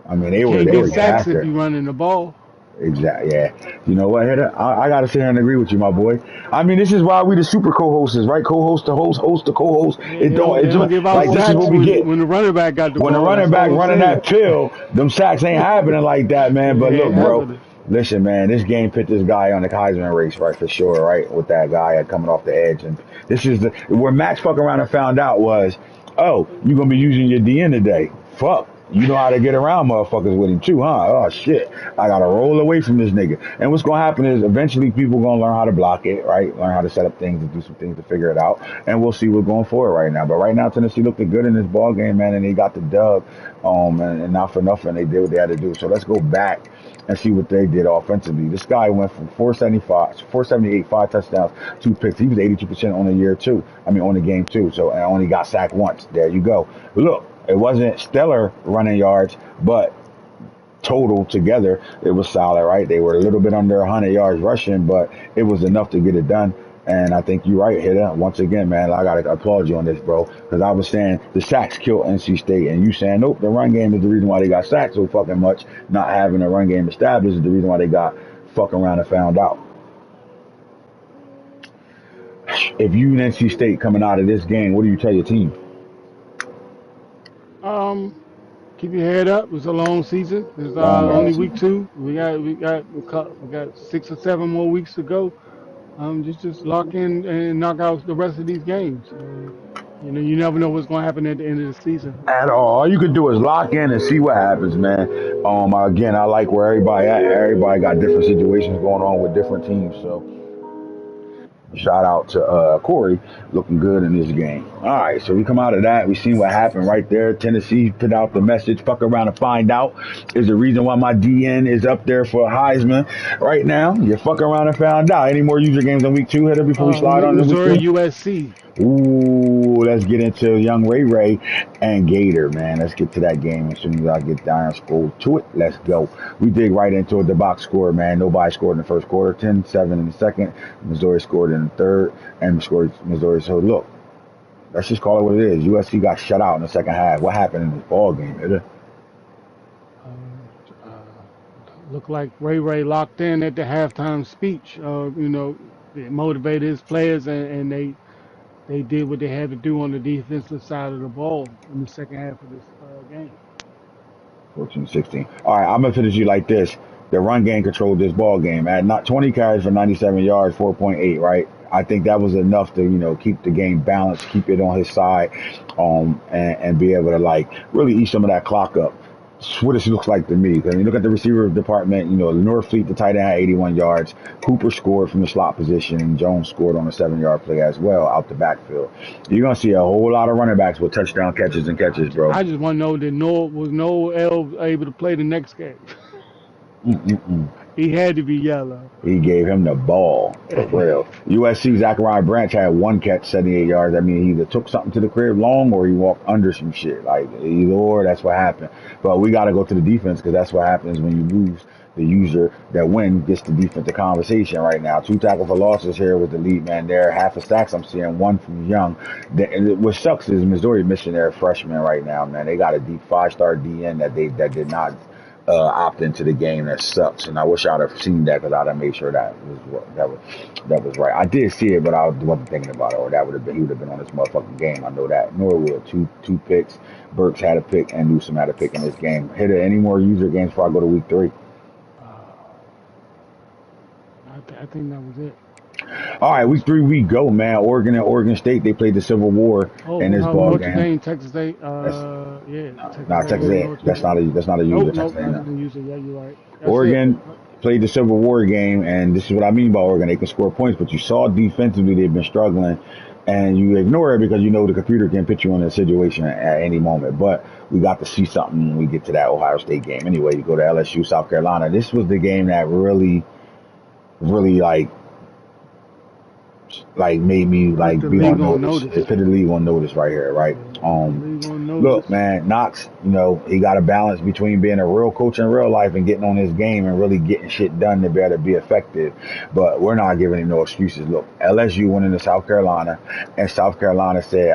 I mean, you they can't were get getting sacks if after it. you're running the ball. Exactly. Yeah. You know what, Hitter? I gotta sit here and agree with you, my boy. I mean, this is why we the super co-hosts, right? Co-host to host, host to co-host. They don't they don't give out Like this is sacks what we get. when the running back got the When the ball. running That's back all I'm running saying. that pill, them sacks ain't happening like that, man. But It look, ain't bro, happening. listen, man, this game put this guy on the Heisman race, right, for sure, right, with that guy coming off the edge. And this is where Max fucking around and found out was, oh, you gonna be using your DN today. Fuck. You know how to get around motherfuckers with him too, huh? Oh shit. I gotta roll away from this nigga. And what's gonna happen is eventually people gonna learn how to block it, right? Learn how to set up things and do some things to figure it out. And we'll see what's going forward right now. But right now Tennessee looked good in this ball game, man, and they got the dub. And not for nothing, they did what they had to do. So let's go back and see what they did offensively. This guy went from 475, 478, 5 touchdowns, 2 picks. He was 82% on the year too. I mean on the game too. So and only got sacked once. There you go. But look, it wasn't stellar running yards, but total together, it was solid, right? They were a little bit under 100 yards rushing, but it was enough to get it done. And I think you're right, Hitter. Once again, man, I got to applaud you on this, bro. Because I was saying the sacks killed NC State. And you saying, nope, the run game is the reason why they got sacked so fucking much. Not having a run game established is the reason why they got fucking around and found out. If you and NC State coming out of this game, what do you tell your team? Um, keep your head up. It's a long season. It's Long only ass week season. 2. We got 6 or 7 more weeks to go. Just lock in and knock out the rest of these games. You never know what's going to happen at the end of the season. At all you can do is lock in and see what happens, man. Again, I like where everybody at. Everybody got different situations going on with different teams. So shout out to Corey, looking good in this game. All right, so we come out of that. We seen what happened right there. Tennessee put out the message. Fuck around and find out is the reason why my DN is up there for Heisman right now. You fuck around and found out. Any more user games in week 2, Hitter, before we slide on to week Missouri 3? USC. Ooh, let's get into young Ray Ray and Gator, man. Let's get to that game as soon as I get down and scroll to it. Let's go. We dig right into it. The box score, man. Nobody scored in the first quarter. 10-7 in the second. Missouri scored in the third. And Missouri. So, look, let's just call it what it is. USC got shut out in the second half. What happened in this ball game? Um, uh, Looked like Ray locked in at the halftime speech. It motivated his players, and they did what they had to do on the defensive side of the ball in the second half of this game. 14-16. All right, I'm gonna finish you like this. The run game controlled this ball game at not 20 carries for 97 yards, 4.8. Right. I think that was enough to keep the game balanced, keep it on his side, and be able to like really eat some of that clock up. That's what it looks like to me. Because you look at the receiver department, Norfleet, the tight end, had 81 yards. Cooper scored from the slot position, and Jones scored on a 7-yard play as well out the backfield. You're gonna see a whole lot of running backs with touchdown catches and catches, bro. I just want to know that Noel able to play the next game. Mm-mm-mm. He had to be yellow. He gave him the ball for real. USC Zachariah Branch had 1 catch, 78 yards. I mean, he either took something to the crib long or he walked under some shit. Like either or, that's what happened. But we got to go to the defense because that's what happens when you lose. The user that win gets the defensive conversation right now. 2 tackle for losses here with the lead man there. Half a sacks I'm seeing, 1 from Young. What sucks is Missouri missing their freshman right now, man. They got a deep 5-star DN that did not opt into the game. That sucks, and I wish I'd have seen that because I'd have made sure that was right. I did see it, but I wasn't thinking about it. Or that would have been he would have been on this motherfucking game. I know that. Norwood two picks. Burks had a pick, and Newsom had a pick in this game. Hit it any more user games before I go to week 3? I think that was it. All right, week 3 we go, man. Oregon and Oregon State, they played the Civil War in this ball Notre game. Dame, Texas State. Texas A. That's not a user. Nope, not a user. Yeah, you're right. Oregon played the Civil War game, and this is what I mean by Oregon. They can score points, but you saw defensively they've been struggling, and you ignore it because you know the computer can put you in a situation at any moment. But we got to see something when we get to that Ohio State game. Anyway, you go to LSU, South Carolina. This was the game that really made me be on notice. It put the league on notice right here, right? Look, man, Knox, he got a balance between being a real coach in real life and getting on his game and really getting shit done to be able to be effective. But we're not giving him no excuses. Look, LSU went into South Carolina, and South Carolina said,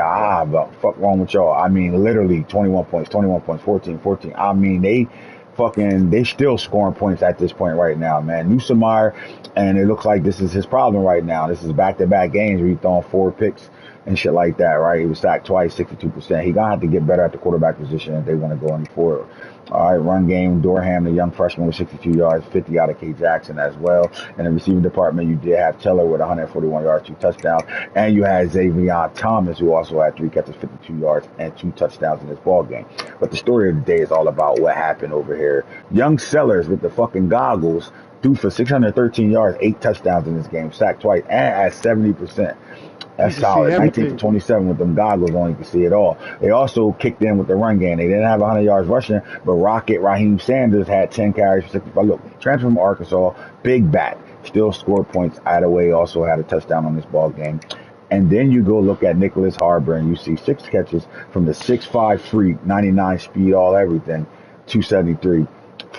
but fuck wrong with y'all. I mean, literally 21 points, 14. I mean, they still scoring points at this point right now, man. Newsom, and it looks like this is his problem right now. This is back-to-back games where he's throwing 4 picks and shit like that, right? He was sacked twice, 62%. He gonna have to get better at the quarterback position if they want to go any forward. All right, run game, Dorham, the young freshman with 62 yards, 50 out of K. Jackson as well. In the receiving department, you did have Teller with 141 yards, 2 touchdowns, and you had Xavier Thomas, who also had 3 catches, 52 yards, and 2 touchdowns in this ball game. But the story of the day is all about what happened over here. Young Sellers with the fucking goggles threw for 613 yards, 8 touchdowns in this game, sacked twice, and at 70%. That's solid. 19 for 27 with them goggles on. You can see it all. They also kicked in with the run game. They didn't have 100 yards rushing, but Rocket Raheem Sanders had 10 carries for 65. Look, transfer from Arkansas, big bat, still scored points. Idaway also had a touchdown on this ball game. And then you go look at Nicholas Harbor, and you see 6 catches from the 6'5" freak, 99 speed, all everything, 273,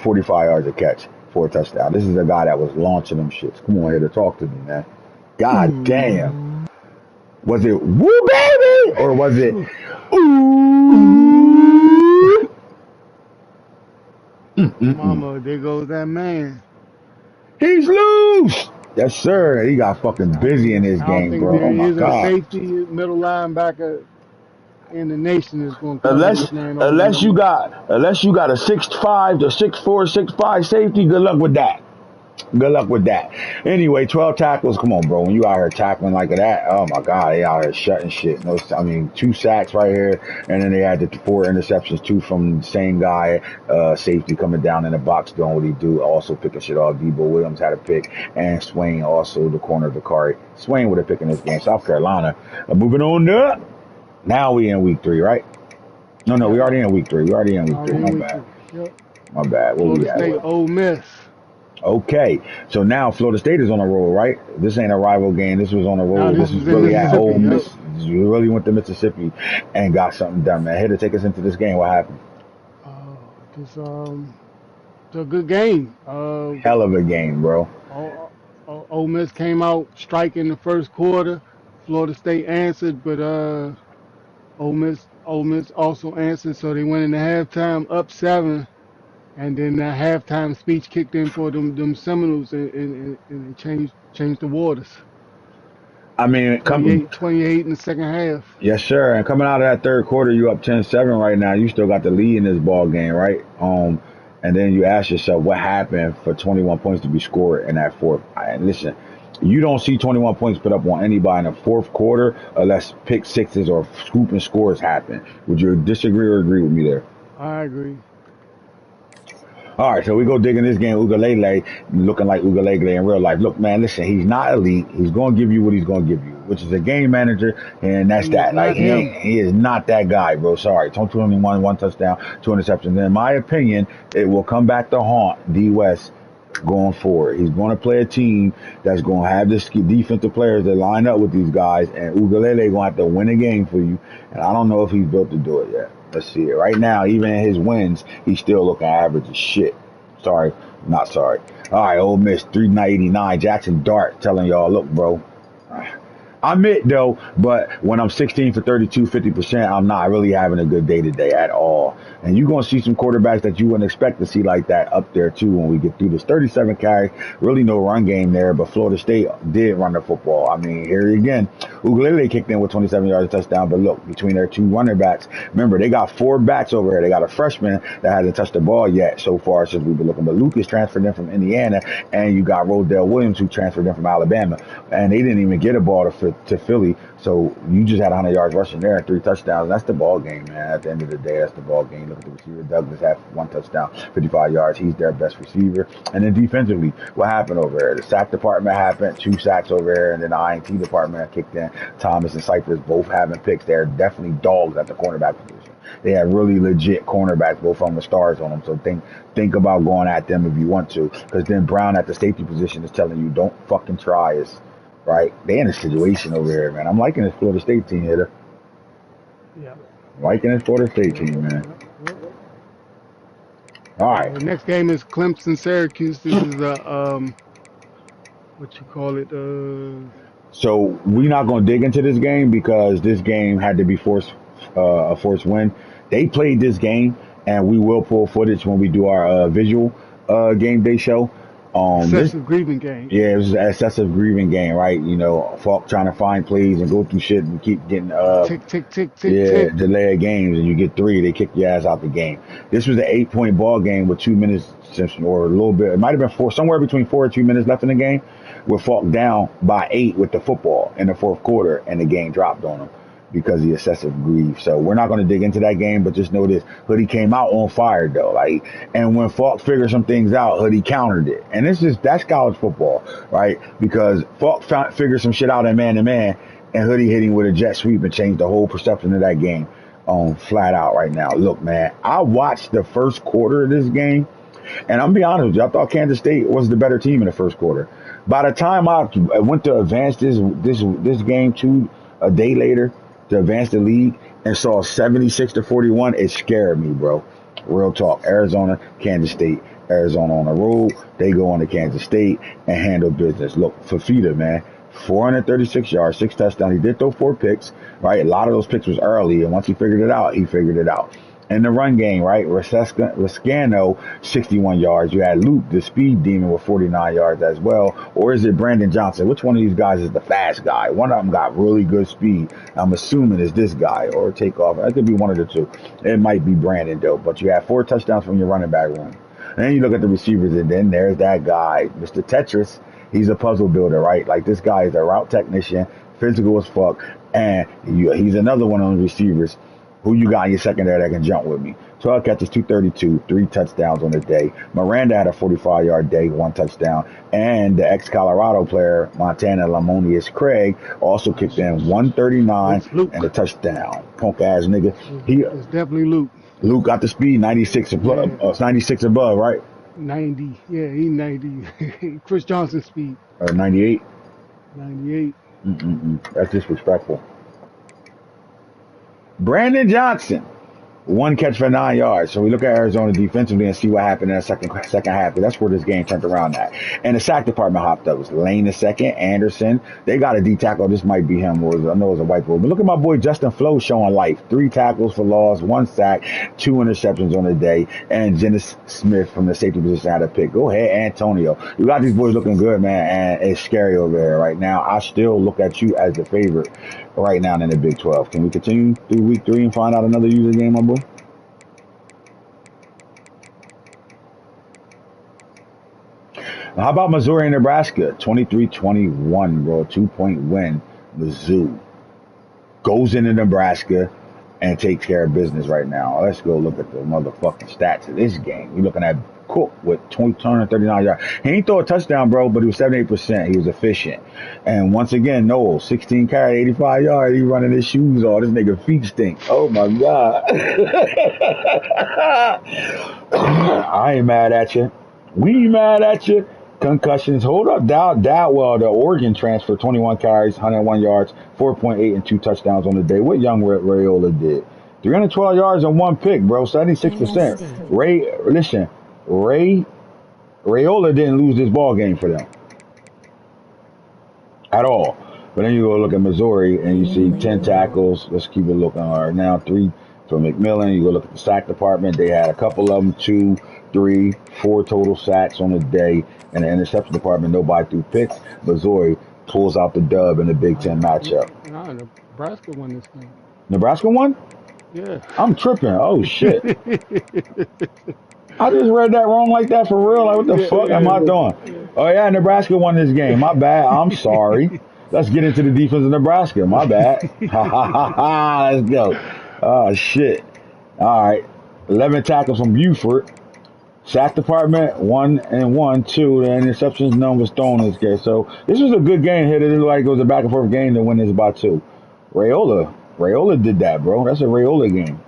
45 yards a catch for a touchdown. This is a guy that was launching them shits. Come on here to talk to me, man. God damn. Was it woo baby or was it ooh? Mama, there goes that man. He's loose. Yes, sir. He got fucking busy in this game, bro. Oh my God. There is a safety middle linebacker in the nation is going to come unless you got a 6'5" to 6'4", 6'5" safety. Good luck with that. Anyway, 12 tackles. Come on, bro. When you out here tackling like that, oh my God, they out here shutting shit. 2 sacks right here, and then they had the 4 interceptions, 2 from the same guy, safety coming down in the box doing what he do, also picking shit off. Debo Williams had a pick, and Swain also the corner of the card. Swain with a pick in this game. South Carolina moving on up. Now we in week 3, right? No, we already in week 3. My bad. What we at? State, Ole Miss. Okay, so now Florida State is on a roll, right? This ain't a rival game. This was on a roll. This is really at Ole Miss. You really went to Mississippi and got something done, man. Here to take us into this game. What happened? It's a good game. Hell of a game, bro. Ole Miss came out striking the first quarter. Florida State answered, but Ole Miss also answered, so they went into halftime up 7. And then that halftime speech kicked in for them Seminoles and changed the waters. I mean, 28 in the second half. Yes, sir. And coming out of that third quarter, you up 10-7 right now. You still got the lead in this ball game, right? And then you ask yourself, what happened for 21 points to be scored in that fourth? And listen, you don't see 21 points put up on anybody in the fourth quarter unless pick sixes or scooping scores happen. Would you disagree or agree with me there? I agree. All right, so we go digging this game. Ugalele looking like Ugalele in real life. Look, man, listen, he's not elite. He's going to give you what he's going to give you, which is a game manager, and that's that. Like, he is not that guy, bro. Sorry. 221, 1 touchdown, 2 interceptions. In my opinion, it will come back to haunt D. West going forward. He's going to play a team that's going to have this defensive players that line up with these guys, and Ugalele going to have to win a game for you, and I don't know if he's built to do it yet. Let's see it. Right now, even in his wins, he's still looking average as shit. Sorry. Not sorry. All right, Ole Miss, 389. Jackson Dart telling y'all, look, bro, I admit though, but when I'm 16 for 32, 50%, I'm not really having a good day today at all. And you're gonna see some quarterbacks that you wouldn't expect to see like that up there too when we get through this. 37 carry, really no run game there, but Florida State did run the football. I mean, here again, Ugalele kicked in with 27 yards touchdown, but look, between their two running backs, remember they got four backs over here. They got a freshman that hasn't touched the ball yet so far since we've been looking, but Lucas transferred in from Indiana, and you got Rodell Williams who transferred in from Alabama, and they didn't even get a ball to Philly. So you just had 100 yards rushing there and 3 touchdowns. That's the ball game, man. At the end of the day, that's the ball game. Look at the receiver. Douglas had 1 touchdown, 55 yards. He's their best receiver. And then defensively, what happened over there? The sack department happened, 2 sacks over there, and then the INT department kicked in. Thomas and Cypress both having picks. They're definitely dogs at the cornerback position. They have really legit cornerbacks, both on the stars on them. So think about going at them if you want to, because then Brown at the safety position is telling you don't fucking try us. Right? They in a situation over here, man. I'm liking this Florida State team here. Yeah. Liking this Florida State team, man. All right. The next game is Clemson Syracuse. This is what you call it? So we're not going to dig into this game because this game had to be a forced win. They played this game, and we will pull footage when we do our visual game day show. Excessive grieving game. Yeah, it was an excessive grieving game, right? You know, Falk trying to find plays and go through shit and keep getting tick. delay games, and you get 3, they kick your ass out the game. This was an 8-point ball game with 2 minutes or a little bit. It might have been 4, somewhere between 4 and 2 minutes left in the game. With Falk down by 8 with the football in the fourth quarter, and the game dropped on him because of the excessive grief. So we're not going to dig into that game, but just know this: Hoodie came out on fire though. Like, and when Falk figured some things out, Hoodie countered it. And that's college football, right? Because Falk figured some shit out in man-to-man, and Hoodie hit him with a jet sweep and changed the whole perception of that game flat out right now. Look, man, I watched the first quarter of this game, and I'm gonna be honest with you, I thought Kansas State was the better team in the first quarter. By the time I went to advance this game to a day later, to advance the league, and saw 76-41, it scared me, bro. Real talk. Arizona, Kansas State. Arizona on the road. They go on to Kansas State and handle business. Look, Fafita, man, 436 yards, 6 touchdowns. He did throw 4 picks, right? A lot of those picks was early, and once he figured it out, he figured it out. In the run game, right? Rascano, 61 yards. You had Luke, the speed demon, with 49 yards as well. Or is it Brandon Johnson? Which one of these guys is the fast guy? One of them got really good speed. I'm assuming it's this guy or Takeoff. It could be one of the two. It might be Brandon, though. But you have 4 touchdowns from your running back room. And then you look at the receivers, and then there's that guy, Mr. Tetris. He's a puzzle builder, right? Like, this guy is a route technician, physical as fuck. And he's another one of the receivers. Who you got in your secondary that can jump with me? 12 catches, 232, 3 touchdowns on the day. Miranda had a 45-yard day, 1 touchdown. And the ex-Colorado player, Montana Lamonius Craig, also kicked in 139 and a touchdown. Punk ass nigga. It's definitely Luke. Luke got the speed, 96 above, 96 above, right? 90. Yeah, he 90. Chris Johnson speed. 98. 98. That's disrespectful. Brandon Johnson, 1 catch for 9 yards. So we look at Arizona defensively and see what happened in the second half. That's where this game turned around at. And the sack department hopped up. It was Lane the second, Anderson. They got a D tackle. This might be him. I know it was a white boy. But look at my boy Justin Flo showing life. 3 tackles for loss, 1 sack, 2 interceptions on the day. And Dennis Smith from the safety position had a pick. Go ahead, Antonio. You got these boys looking good, man. And it's scary over there right now. I still look at you as the favorite right now in the Big 12. Can we continue through week 3 and find out another user game, my boy? How about Missouri and Nebraska? 23-21, bro. 2-point win. Mizzou goes into Nebraska and takes care of business right now. Let's go look at the motherfucking stats of this game. You're looking at Cook with 239 yards. He ain't throw a touchdown, bro, but he was 78%. He was efficient. And once again, Noel, 16 carry, 85 yards. He running his shoes off. This nigga feet stink. Oh, my God. I ain't mad at you. We ain't mad at you. Concussions. Hold up. Dowell, the Oregon transfer, 21 carries, 101 yards, 4.8 and 2 touchdowns on the day. What young Rayola did. 312 yards and 1 pick, bro. 76%. Rayola didn't lose this ball game for them at all. But then you go look at Missouri and you see Game 10 late goal. tackles. Let's keep it looking hard. Now 3 for McMillan. You go look at the sack department. They had a couple of them, 2, 3, 4 total sacks on the day. And the interception department, nobody threw picks. Missouri pulls out the dub in the Big Ten matchup. Nah, Nebraska won this game. Nebraska won? Yeah. I'm tripping. Oh, shit. I just read that wrong like that for real. Like, what the fuck am I doing? Yeah. Oh, yeah, Nebraska won this game. My bad. I'm sorry. Let's get into the defense of Nebraska. My bad. Ha ha ha ha. Let's go. Oh, shit. All right. 11 tackles from Buford. Sack department, 1 and 1, 2. The interceptions, none was thrown this game. So this was a good game here. It looked like it was a back and forth game to win this by 2. Rayola did that, bro. That's a Rayola game.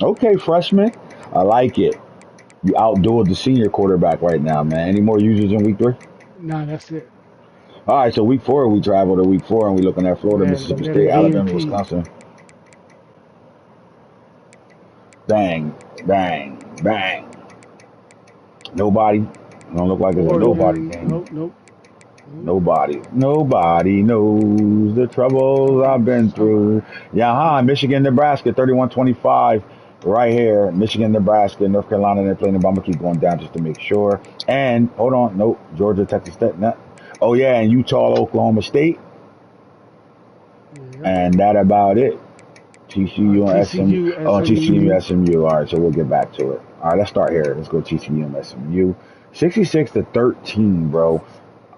Okay, freshman. I like it. You outdueled the senior quarterback right now, man. Any more users in week 3? Nah, that's it. All right, so week 4, we travel to week 4, and we looking at Florida, Mississippi They're State, the Alabama, AMP. Wisconsin. Bang, bang, bang. Nobody. Don't look like it's a nobody Oregon. game. Nope. Nobody knows the troubles I've been through. Yeah, Michigan, Nebraska, 31-25. Right here, Michigan, Nebraska, North Carolina, they're playing the bomb. Keep going down just to make sure. And hold on, nope, Georgia, Texas Tech. Nah. Oh yeah, and Utah, Oklahoma State, Yep. and that about it. TCU and SMU. Oh, TCU, SMU. All right, so we'll get back to it. All right, let's start here. Let's go TCU and SMU. 66-13, bro.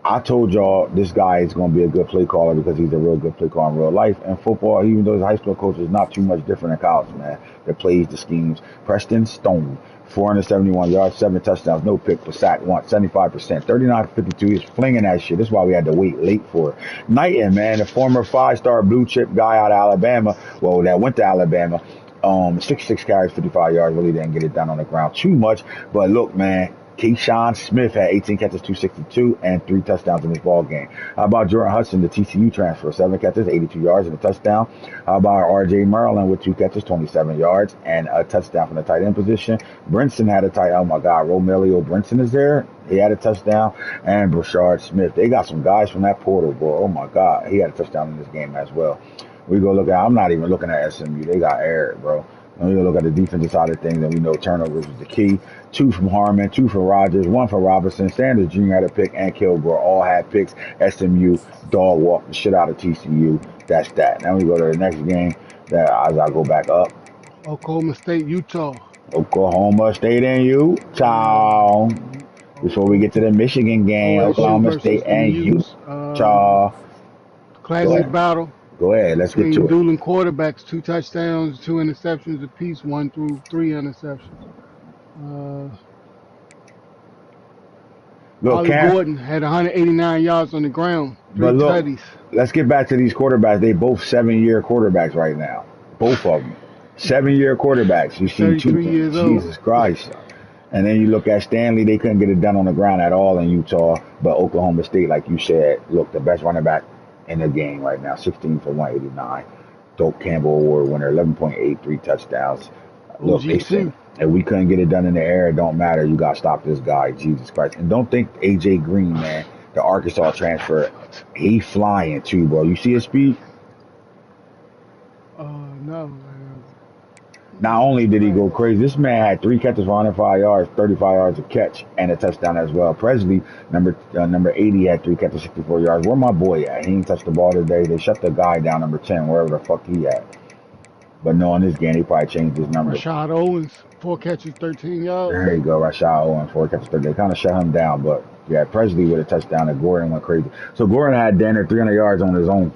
I told y'all this guy is going to be a good play caller because he's a real good play caller in real life. And football, even though his high school coach is not too much different in college, man. That plays the schemes. Preston Stone, 471 yards, 7 touchdowns, no pick for sack once, 75%, 39-52. He's flinging that shit. That's why we had to wait late for it. Knighton, man, the former 5-star blue chip guy out of Alabama. Well, that went to Alabama. 66 carries, 55 yards. Really didn't get it done on the ground too much. But look, man. Keyshawn Smith had 18 catches, 262, and 3 touchdowns in this ball game. How about Jordan Hudson, the TCU transfer? 7 catches, 82 yards, and a touchdown. How about R.J. Maryland with 2 catches, 27 yards, and a touchdown from the tight end position? Brinson had a tight end. Oh, my God. Romelio Brinson is there. He had a touchdown. And Brashard Smith. They got some guys from that portal, bro. Oh, my God. He had a touchdown in this game as well. We go look at, I'm not even looking at SMU. They got aired, bro. When we look at the defensive side of things, and we know turnovers was the key. 2 from Harmon, 2 for Rogers, 1 for Robinson. Sanders Jr. had a pick, and Kilgore all had picks. SMU dog walked the shit out of TCU. That's that. Now we go to the next game. That as I go back up. Oklahoma State, Utah. Oklahoma State and Utah. Before we get to the Michigan game, Oklahoma State and Utah. Classic battle. Go ahead, let's get to it. Dueling quarterbacks, 2 touchdowns, 2 interceptions apiece, 1 through 3 interceptions. Ollie Gordon had 189 yards on the ground, 3 tutties. Let's get back to these quarterbacks. They both 7-year quarterbacks right now. Both of them. 7-year quarterbacks. You see 33 years old. Jesus Christ. And then you look at Stanley, they couldn't get it done on the ground at all in Utah. But Oklahoma State, like you said, look, the best running back in the game right now, 16 for 189. Doak Campbell Award winner, 11.8, 3 touchdowns. Look, they said, if we couldn't get it done in the air, it don't matter. You got to stop this guy, Jesus Christ. And don't think A.J. Green, man, the Arkansas transfer, he flying too, bro. You see his speed? No. Not only did he go crazy, this man had 3 catches for 105 yards, 35 yards a catch, and a touchdown as well. Presley, number 80, had 3 catches, 64 yards. Where my boy at? He ain't touched the ball today. They shut the guy down, number 10, wherever the fuck he at. But no, in this game, he probably changed his number. Rashad Owens, 4 catches, 13 yards. There you go, Rashad Owens, 4 catches, 13. They kind of shut him down, but yeah, Presley with a touchdown, and Gordon went crazy. So Gordon had Danner 300 yards on his own.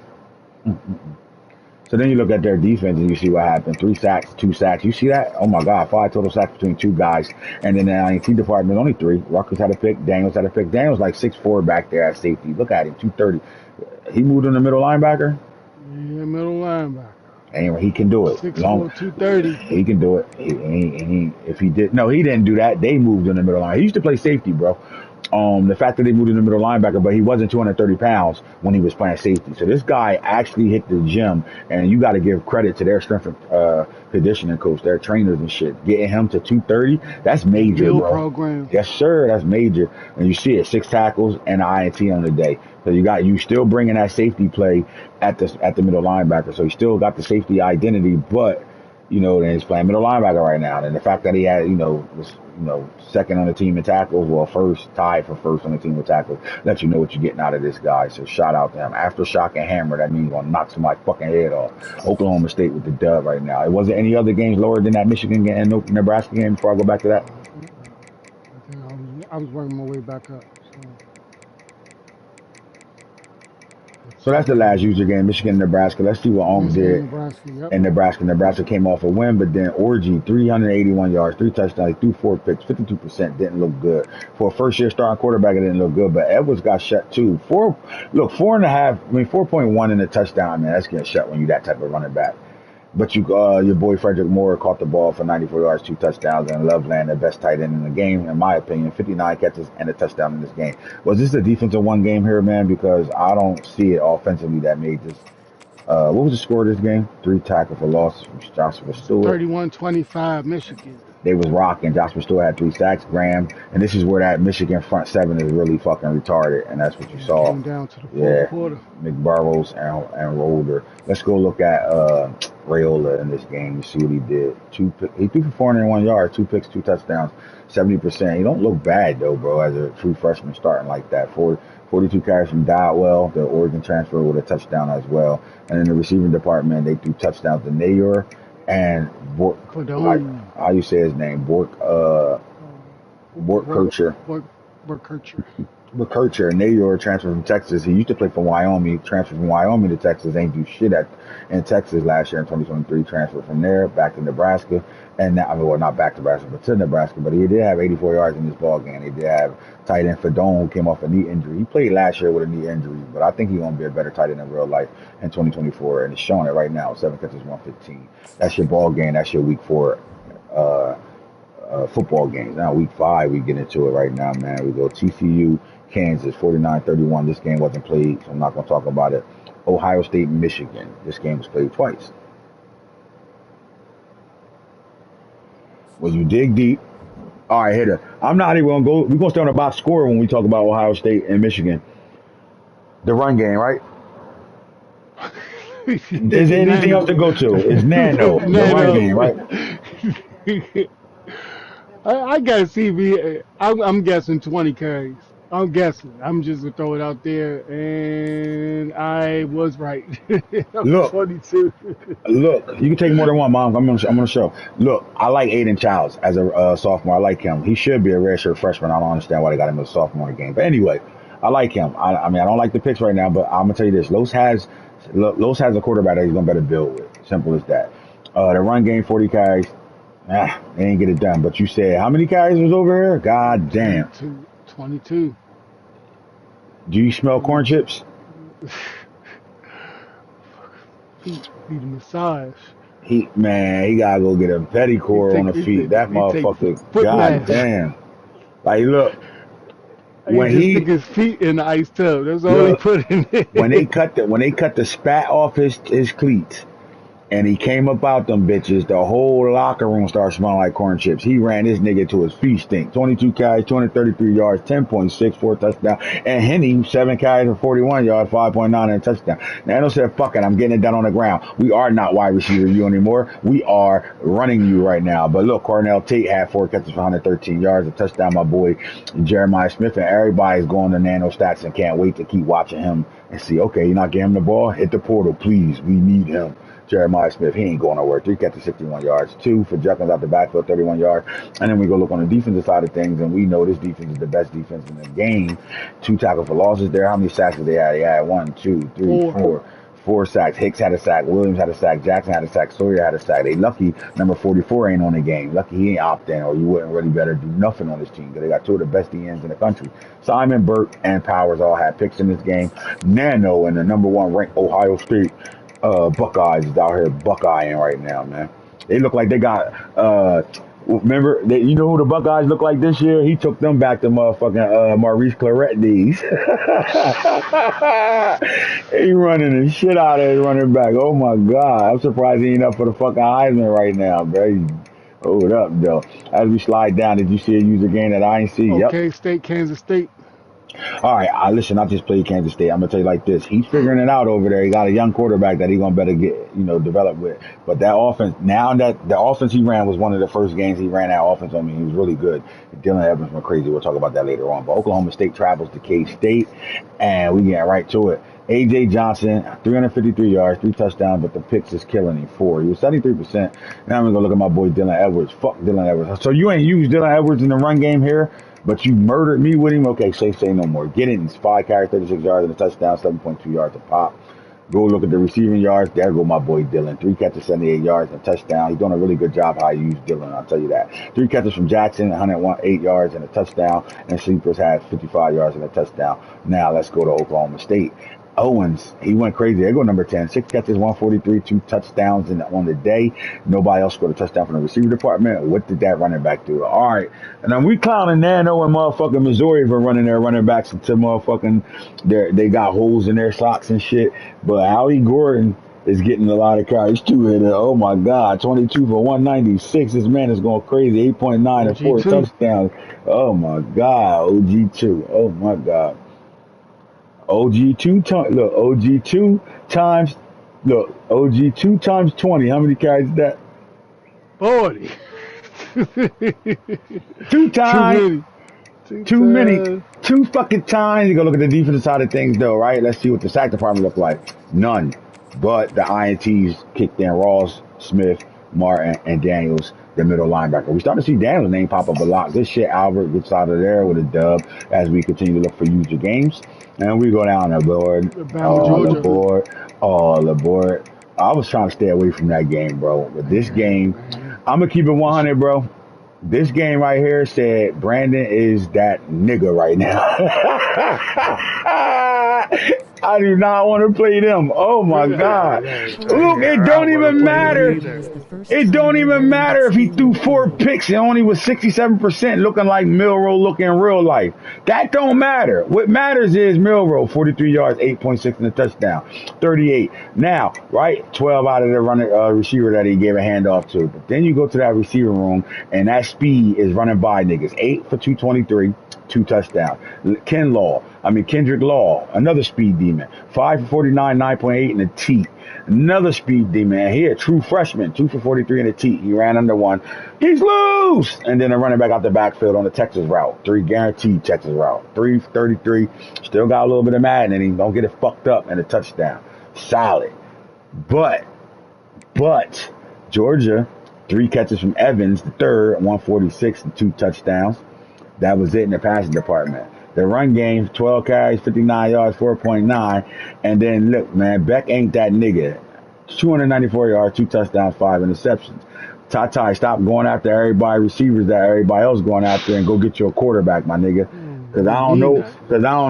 So then you look at their defense and you see what happened. 3 sacks, 2 sacks. You see that? Oh my God, 5 total sacks between 2 guys. And then the INT department, only 3. Rutgers had a pick. Daniels had a pick. Daniels like 6'4" back there at safety. Look at him, 230. He moved in the middle linebacker. Yeah, middle linebacker. Anyway, he can do it. 6'4", 230. He can do it. If he did, no, he didn't do that. They moved in the middle line. He used to play safety, bro. The fact that they moved him to middle linebacker, but he wasn't 230 pounds when he was playing safety. So this guy actually hit the gym, and you got to give credit to their strength and conditioning coach, their trainers and shit. Getting him to 230, that's major, Build bro. program. Yes, sir, that's major. And you see it, 6 tackles and an INT on the day. So you still bringing that safety play at the middle linebacker. So he still got the safety identity, but then he's playing middle linebacker right now. And the fact that he had, was, second on the team in tackles, well, tied for first on the team with tackles, lets you know what you're getting out of this guy. So shout out to him. Aftershock and hammer, that means gonna knock somebody's fucking head off. Oklahoma State with the dub right now. It wasn't any other games lower than that Michigan game and Nebraska game before I go back to that. I think I was working my way back up. So that's the last user game, Michigan, Nebraska. Let's see what Ong Michigan, did Nebraska. Yep. in Nebraska. Nebraska came off a win, but then Orgy, 381 yards, 3 touchdowns, he threw 4 picks, 52%, didn't look good. For a first-year starting quarterback, it didn't look good, but Edwards got shut too. 4.1 in the touchdown, man, that's getting shut when you that type of running back. But your boy Frederick Moore caught the ball for 94 yards, 2 touchdowns, and Loveland, the best tight end in the game, in my opinion, 59 catches and a touchdown in this game. Was this a defensive one game here, man? Because I don't see it offensively that made this. What was the score of this game? 3 tackles for loss from Joshua Stewart. 31-25 Michigan. They was rocking. Joshua Stewart had 3 sacks. Graham, and this is where that Michigan front seven is really fucking retarded, and that's what you saw. Came down to the fourth quarter. McBarrows and Roller. Let's go look at Rayola in this game. You see what he did. He threw for 401 yards, 2 picks, 2 touchdowns, 70%. He don't look bad though, bro, as a true freshman starting like that. 42 carries from Dodwell, the Oregon transfer, with a touchdown as well. And in the receiving department, they threw touchdowns to Nayor and Bork. How you say his name? Bork Kircher. Bork Kircher. Kircher, Nayor transferred from Texas. He used to play for Wyoming. Transferred from Wyoming to Texas. Ain't do shit in Texas last year in 2023. Transferred from there back to Nebraska, and now, not back to Nebraska, but to Nebraska. But he did have 84 yards in this ball game. He did have tight end Fedone, who came off a knee injury. He played last year with a knee injury, but I think he's gonna be a better tight end in real life in 2024, and it's showing it right now. 7 catches, 115. That's your ball game. That's your week 4. Football games. Now week 5, we get into it right now, man. We go TCU, Kansas, 49-31. This game wasn't played, so I'm not going to talk about it. Ohio State, Michigan. This game was played twice. When you dig deep, all right, hitter. I'm not even going to go. We're going to stay on the box score when we talk about Ohio State and Michigan. The run game, right? Is there anything else to go to? It's Nano. The run game, right? I gotta see. I'm guessing 20 carries. I'm guessing. I'm just gonna throw it out there, and I was right. Look, 22. Look, you can take more than one, Mom. I'm gonna show. Look, I like Aiden Childs as a sophomore. I like him. He should be a redshirt freshman. I don't understand why they got him as a sophomore in the game. But anyway, I like him. I mean, I don't like the picks right now, but I'm gonna tell you this: Los has a quarterback that he's gonna better build with. Simple as that. The run game, 40 carries. They ain't get it done. But you said how many carries was over here? God damn. 22. Do you smell corn chips? Feet need a massage. He gotta go get a pedicure on the feet. That motherfucker. God damn. Like, look. When he stick his feet in the ice tub. That's all he put in there. When they cut the spat off his cleats, and he came up out them bitches, the whole locker room started smelling like corn chips. He ran this nigga to his feet stink. 22 carries, 233 yards, 10.6 for a touchdown. And Henny, 7 carries for 41 yards, 5.9 and a touchdown. Nano said, fuck it, I'm getting it done on the ground. We are not wide receiver you anymore. We are running you right now. But look, Cornell Tate had 4 catches for 113 yards, a touchdown, my boy Jeremiah Smith. And everybody's going to Nano stats and can't wait to keep watching him and see, okay, you're not getting him the ball? Hit the portal, please. We need him. Jeremiah Smith, he ain't going nowhere. 3 catches, 61 yards. 2 for Juckins out the backfield, 31 yards. And then we go look on the defensive side of things, and we know this defense is the best defense in the game. 2 tackles for losses there. How many sacks did they have? They had 1, 2, 3, 4. 4 sacks. Hicks had a sack. Williams had a sack. Jackson had a sack. Sawyer had a sack. They lucky number 44 ain't on the game. Lucky he ain't opt in, or you wouldn't really better do nothing on this team, because they got 2 of the best DNs in the country. Simon, Burke, and Powers all had picks in this game. Nano and the number 1 ranked Ohio State Buckeyes is out here buckeyeing right now, man. They look like they got Remember, you know who the Buckeyes look like this year? He took them back to motherfucking Maurice Claret days. He running the shit out of his running back. Oh my God. I'm surprised he ain't up for the fucking Heisman right now, bro. Hold up, though. As we slide down, did you see a user game that I ain't see? Yep. Okay, State, Kansas State. All right, listen. I just played Kansas State. I'm gonna tell you like this: he's figuring it out over there. He got a young quarterback that he gonna better get, develop with. But that offense, now that the offense he ran was one of the first games he ran that offense on me. He was really good. Dylan Evans went crazy. We'll talk about that later on. But Oklahoma State travels to K-State, and we get right to it. A.J. Johnson, 353 yards, 3 touchdowns, but the picks is killing him. 4. He was 73%. Now I'm gonna go look at my boy Dylan Edwards. Fuck Dylan Edwards. So you ain't used Dylan Edwards in the run game here? But you murdered me with him. Okay, say no more. Get it. He's 5 carries, 36 yards, and a touchdown, 7.2 yards a pop. Go look at the receiving yards. There go my boy Dylan. 3 catches, 78 yards, and a touchdown. He's doing a really good job how he used Dylan, I'll tell you that. 3 catches from Jackson, 108 yards, and a touchdown. And Sleepers had 55 yards and a touchdown. Now let's go to Oklahoma State. Owens, he went crazy. They go number 10. 6 catches, 143, 2 touchdowns on the day. Nobody else scored a touchdown from the receiver department. What did that running back do? All right. And then we clowning Nano and motherfucking Missouri for running their running backs until motherfucking they got holes in their socks and shit. But Allie Gordon is getting a lot of carries too. Oh my God. 22 for 196. This man is going crazy. 8.9 and 4 touchdowns. Oh my God. OG2. Oh my God. OG2 times 20. How many carries is that? 40. 2 times. Too many. 2 fucking times. You go look at the defensive side of things though, right? Let's see what the sack department look like. None. But the INTs kicked in Ross, Smith, Martin, and Daniels, the middle linebacker. We starting to see Daniels' name pop up a lot. Good shit. Albert gets out of there with a dub as we continue to look for user games. And we go down the board. All aboard. I was trying to stay away from that game, bro. But this game, I'm going to keep it 100, bro. This game right here said Brandon is that nigga right now. I do not want to play them. Oh my God. Look, it don't even matter. It don't even matter if he threw 4 picks and only was 67% looking like Milroe looking in real life. That don't matter. What matters is Milroe, 43 yards, 8.6 and a touchdown, 38. Now, right, 12 out of the running receiver that he gave a handoff to. But then you go to that receiver room and that speed is running by niggas. 8 for 223, 2 touchdowns. Kendrick Law, another speed demon. 5 for 49, 9.8 and a T. Another speed demon. Here, true freshman, 2 for 43 and a T. He ran under 1. He's loose! And then a running back out the backfield on the Texas route. 3 guaranteed Texas route. 3 for 33. Still got a little bit of Madden in him. Don't get it fucked up. And a touchdown. Solid. But, Georgia, 3 catches from Evans, the third, 146 and 2 touchdowns. That was it in the passing department. The run game, 12 carries, 59 yards, 4.9. And then, look, man, Beck ain't that nigga. 294 yards, 2 touchdowns, 5 interceptions. Ty, stop going after everybody, receivers that everybody else going after, and go get you a quarterback, my nigga. Because I don't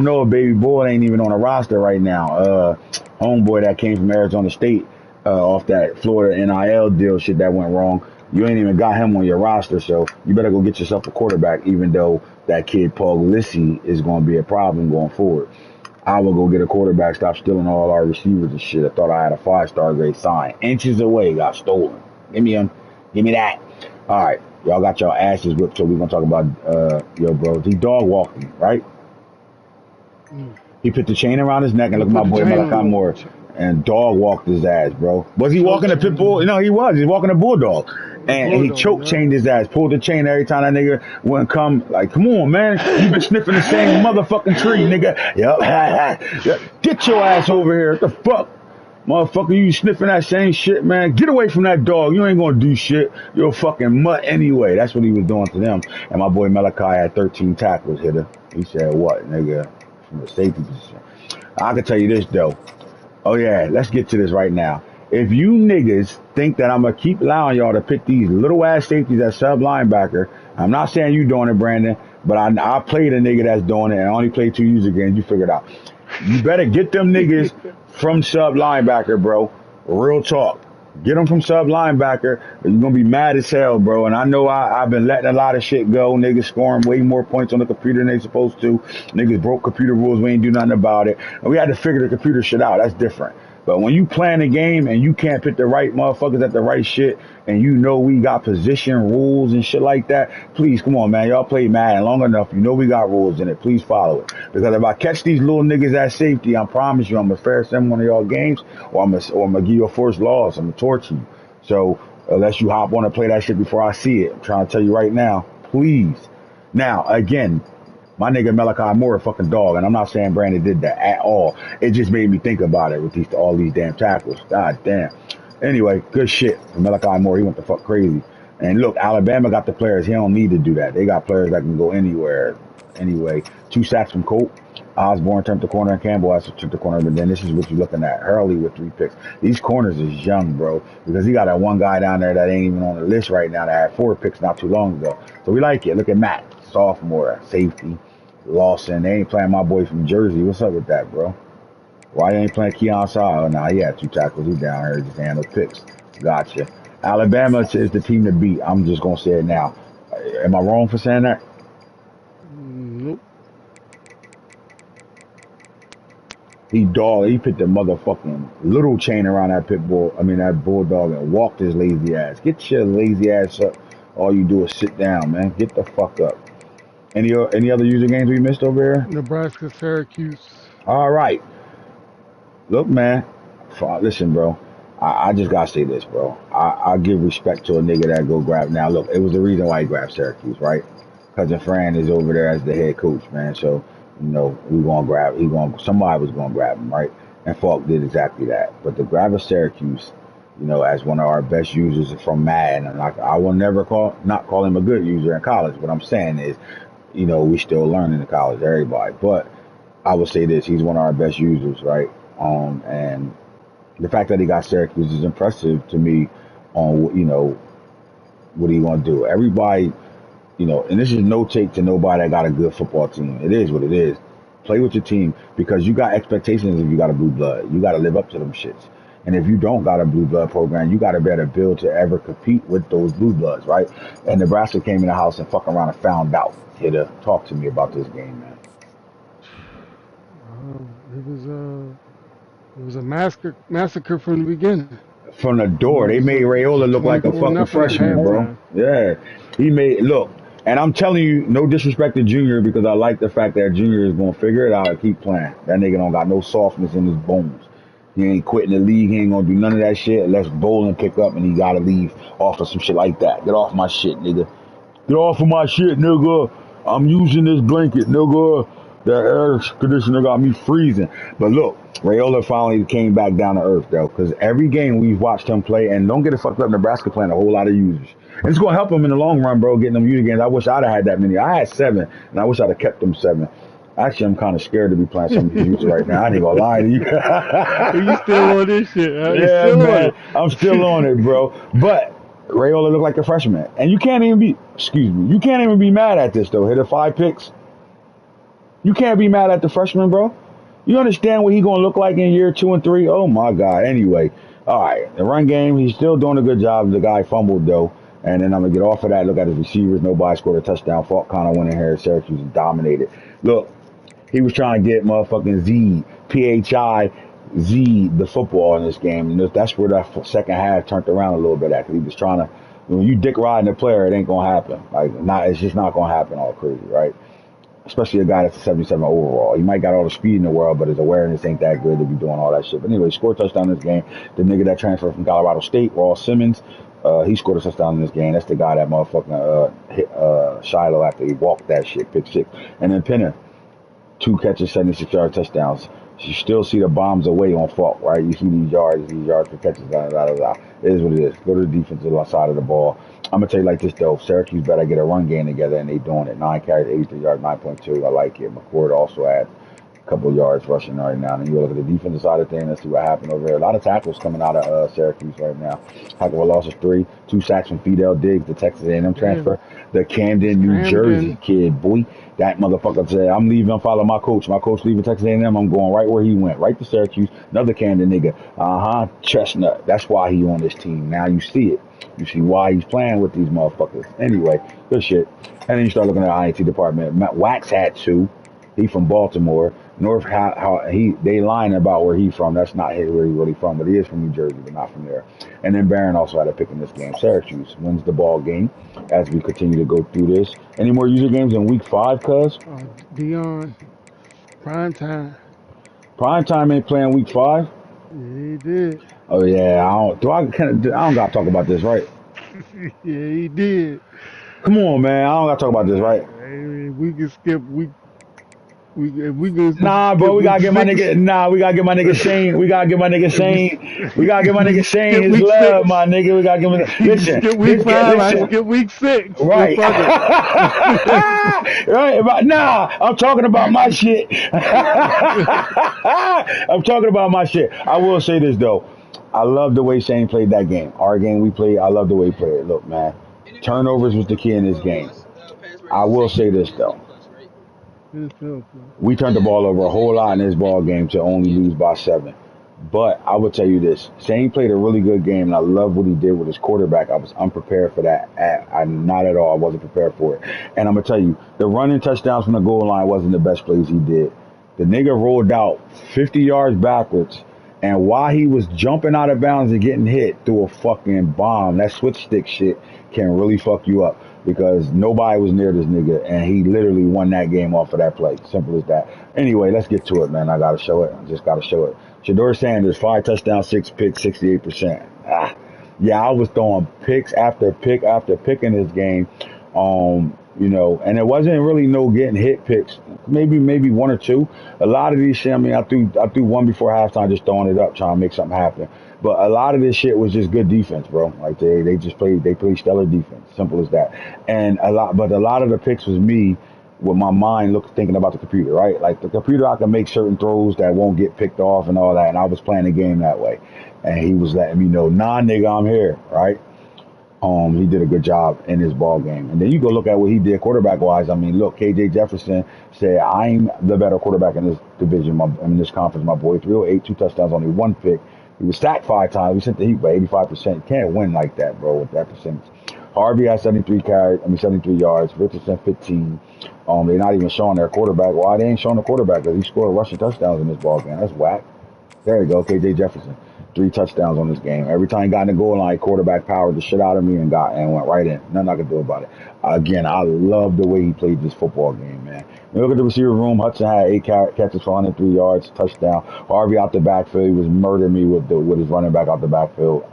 know if Baby Boy ain't even on the roster right now. Homeboy that came from Arizona State off that Florida NIL deal shit that went wrong. You ain't even got him on your roster, so you better go get yourself a quarterback, even though that kid Paul Lissi is going to be a problem going forward. I will go get a quarterback, stop stealing all our receivers and shit. I thought I had a 5-star grade sign. Inches away, got stolen. Give me him. Give me that. All right. Y'all got y'all asses whipped, so we're going to talk about, bro. He dog walked him, right? He put the chain around his neck and look at my boy Malachi Moore and dog walked his ass, bro. Was he walking a pit bull? No, he was. He's walking a bulldog. And he choke chained his ass, pulled the chain every time that nigga wouldn't come. Like, come on, man. You been sniffing the same motherfucking tree, nigga. Yup. Get your ass over here. What the fuck? Motherfucker, you sniffing that same shit, man. Get away from that dog. You ain't gonna do shit. You're a fucking mutt anyway. That's what he was doing to them. And my boy Malachi had 13 tackles, hitter. He said, what, nigga? From the safety position. I can tell you this, though. Oh, yeah. Let's get to this right now. If you niggas think that I'm going to keep allowing y'all to pick these little ass safeties at sub linebacker, I'm not saying you doing it, Brandon, but I played a nigga that's doing it and I only played 2 user games. You figure it out. You better get them niggas from sub linebacker, bro. Real talk. Get him from sub linebacker. You're gonna be mad as hell, bro. And I know I've been letting a lot of shit go. Niggas scoring way more points on the computer than they supposed to. Niggas broke computer rules. We ain't do nothing about it. And we had to figure the computer shit out. That's different. But when you playing a game and you can't pick the right motherfuckers at the right shit, and you know we got position rules and shit like that, please come on, man. Y'all play Madden long enough. You know we got rules in it. Please follow it. Because if I catch these little niggas at safety, I promise you, I'm gonna fair send one of y'all games, or I'm gonna give you a first loss. I'm gonna torture you. So unless you hop on and play that shit before I see it, I'm trying to tell you right now, please. Now again, my nigga Malachi Moore a fucking dog, and I'm not saying Brandon did that at all. It just made me think about it with all these damn tackles. God damn. Anyway, good shit for Malachi Moore. He went the fuck crazy. And look, Alabama got the players. He don't need to do that. They got players that can go anywhere. Anyway, 2 sacks from Colt. Osborne turned the corner, and Campbell has to turn the corner. But then this is what you're looking at. Hurley with 3 picks. These corners is young, bro, because he got that one guy down there that ain't even on the list right now that had 4 picks not too long ago. So we like it. Look at Matt, sophomore, safety. Lawson, they ain't playing my boy from Jersey. What's up with that, bro? Why you ain't playing Keon Saw? Oh, nah, he had 2 tackles. He down here just handle picks. Gotcha. Alabama is the team to beat. I'm just gonna say it now. Am I wrong for saying that? Nope. He dog. He put the motherfucking little chain around that pit bull. I mean that bulldog and walked his lazy ass. Get your lazy ass up. All you do is sit down, man. Get the fuck up. Any other user games we missed over here? Nebraska, Syracuse. All right. Look, man. Listen, bro. I just gotta say this, bro. I give respect to a nigga that go grab. Now, look, it was the reason why he grabbed Syracuse, right? Cousin Fran is over there as the head coach, man. So, we gonna grab. Somebody was gonna grab him, right? And Falk did exactly that. But the grab of Syracuse, as one of our best users from Madden, and I will never not call him a good user in college. What I'm saying is, we still learning in college, everybody. But I would say this: he's one of our best users, right? And the fact that he got Syracuse is impressive to me on, what are you going to do? Everybody, and this is no take to nobody that got a good football team. It is what it is. Play with your team because you got expectations if you got a blue blood. You got to live up to them shits. And if you don't got a blue blood program, you got to better build to ever compete with those blue bloods, right? And Nebraska came in the house and fucking around and found out. Here to talk to me about this game, man. It was a massacre from the beginning. From the It door. They was made a Raiola look like a 24 fucking nothing at freshman, bro. halftime. Yeah. He made look, and I'm telling you, no disrespect to Junior because I like the fact that Junior is gonna figure it out and keep playing. That nigga don't got no softness in his bones. He ain't quitting the league, he ain't gonna do none of that shit unless Bowling pick up and he gotta leave off of some shit like that. Get off my shit, nigga. Get off of my shit, nigga. I'm using this blanket, nigga. That air conditioner got me freezing. But look, Raiola finally came back down to earth, though, because every game we've watched him play, and don't get it fucked up, Nebraska playing a whole lot of users. And it's going to help him in the long run, bro, getting them user games. I wish I'd have had that many. I had 7, and I wish I'd have kept them 7. Actually, I'm kind of scared to be playing some of these users right now. I ain't gonna lie to you. You still on this shit, huh? You Yeah, still on man. it. I'm still on it, bro. But Raiola looked like a freshman. And you can't even be mad at this, though. Hit a 5 picks. You can't be mad at the freshman, bro. You understand what he going to look like in year 2 and 3? Oh, my God. Anyway, all right. The run game, he's still doing a good job. The guy fumbled, though. And then I'm going to get off of that. Look at his receivers. Nobody scored a touchdown. Falk kind of went in here. Syracuse dominated. Look, he was trying to get motherfucking PHI, the football in this game. And that's where that second half turned around a little bit at. Because he was trying to, when you dick riding a player, it ain't going to happen. It's just not going to happen all crazy, right? Especially a guy that's a 77 overall. He might got all the speed in the world, but his awareness ain't that good to be doing all that shit. But anyway, scored a touchdown in this game. The nigga that transferred from Colorado State, Ross Simmons, he scored a touchdown in this game. That's the guy that motherfucking hit Shiloh after he walked that shit, pick 6. And then Penner, 2 catches, 76-yard touchdowns. You still see the bombs away on Falk, right? You see these yards for catches, da da da da. It is what it is. Go to the defensive side of the ball. I'm gonna tell you like this though. Syracuse better get a run game together, and they doing it. 9 carries, 83 yards, 9.2. I like it. McCord also had couple yards rushing right now. And you look at the defensive side of things and see what happened over there. A lot of tackles coming out of Syracuse right now. Tackle for loss of 3, 2 sacks from Fidel Diggs, the Texas A&M Yeah. transfer. The Camden, New Jersey kid, boy. That motherfucker said, I'm leaving, I'm following my coach. My coach leaving Texas A&M, I'm going right where he went, right to Syracuse. Another Camden nigga. Chestnut. That's why he on this team. Now you see it. You see why he's playing with these motherfuckers. Anyway, good shit. And then you start looking at the INT department. Wax had 2. He from Baltimore. North, they lying about where he from. That's not where he really from, but he is from New Jersey, but not from there. And then Barron also had a pick in this game. Syracuse wins the ball game as we continue to go through this. Any more user games in week 5, cuz? Dion, prime time. Prime time ain't playing week 5? Yeah, he did. Oh yeah, I don't gotta talk about this, right? Yeah, he did. Come on, man, I don't gotta talk about this, right? Hey, we can skip week. If we can Nah, skip bro, we week gotta get my 6. nigga. Nah, we gotta get my nigga Shane. We gotta get my nigga If we, Shane. We gotta get my we nigga Shane skip his week love, 6. my nigga. We gotta give him. You can Listen, skip week 5. I listen. skip week 6. Well, Right. fuck it. Right. Nah, I'm talking about my shit. I'm talking about my shit. I will say this though. I love the way Shane played that game. Our game we played, I love the way he played it. Look, man. Turnovers was the key in this game. I will say this though. We turned the ball over a whole lot in this ball game to only lose by 7. But I will tell you this: Shane played a really good game, and I love what he did with his quarterback. I was unprepared for that. I not at all. I wasn't prepared for it. And I'm gonna tell you, the running touchdowns from the goal line wasn't the best plays he did. The nigga rolled out 50 yards backwards, and while he was jumping out of bounds and getting hit through a fucking bomb, that switch stick shit can really fuck you up. Because nobody was near this nigga, and he literally won that game off of that play. Simple as that. Anyway, let's get to it, man. I gotta show it. I just gotta show it. Shador Sanders, 5 touchdowns, 6 picks, 68%. Yeah, I was throwing picks after pick after pick in this game. And it wasn't really no getting hit picks. Maybe 1 or 2. A lot of these shit, I mean, I threw one before halftime, just throwing it up, trying to make something happen. But a lot of this shit was just good defense, bro. Like they played stellar defense. Simple as that. And a lot of the picks was me with my mind thinking about the computer, right? Like the computer, I can make certain throws that won't get picked off and all that. And I was playing the game that way. And he was letting me know, nah, nigga, I'm here, right? He did a good job in his ball game. And then you go look at what he did quarterback wise. I mean, look, KJ Jefferson said, I'm the better quarterback in this division, in this conference, my boy. 308, 2 touchdowns, only 1 pick. He was sacked 5 times. We sent the Heat by 85%. You can't win like that, bro, with that percentage. Harvey had 73 yards. Richardson 15. They're not even showing their quarterback. Why they ain't showing the quarterback? Because he scored rushing touchdowns in this ball game. That's whack. There you go, KJ Jefferson. 3 touchdowns on this game. Every time he got in the goal line, quarterback powered the shit out of me and went right in. Nothing I could do about it. Again, I love the way he played this football game, man. You look at the receiver room. Hudson had 8 catches for 103 yards, touchdown. Harvey out the backfield. He was murdering me with his running back out the backfield.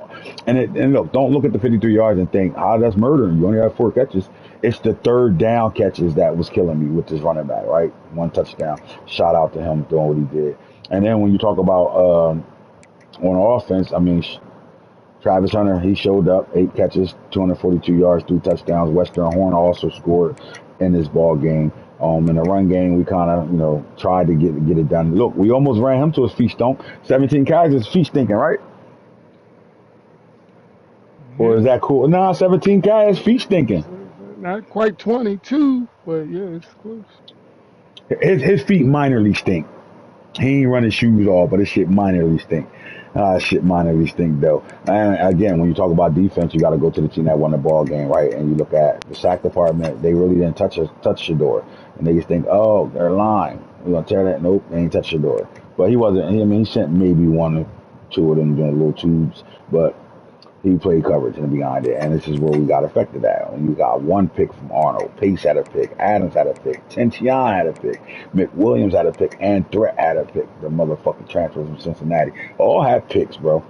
And look, don't look at the 53 yards and think, that's murdering. You only have 4 catches. It's the third down catches that was killing me with this running back, right? 1 touchdown. Shout out to him doing what he did. And then when you talk about on offense, I mean, Travis Hunter, he showed up, 8 catches, 242 yards, 3 touchdowns. Western Horn also scored in this ball game. In the run game, we kind of, tried to get it done. Look, we almost ran him to his feet stomp. 17 carries, his feet stinking, right? Or is that cool? Nah, 17 carries, feet stinking. Not quite 22, but yeah, it's close. His feet minorly stink. He ain't running shoes off, but his shit minorly stink. Shit minorly stink though. And again, when you talk about defense, you got to go to the team that won the ball game, right? And you look at the sack department; they really didn't touch Shador, and they just think, oh, they're lying. We're gonna tear that. Nope, they ain't touch Shador. But he wasn't. He sent maybe 1 or 2 of them doing little tubes, but he played coverage and behind it, and this is where we got affected at. When you got 1 pick from Arnold, Pace had a pick, Adams had a pick, Tentian had a pick, McWilliams had a pick, and Threat had a pick. The motherfucking transfers from Cincinnati all had picks, bro.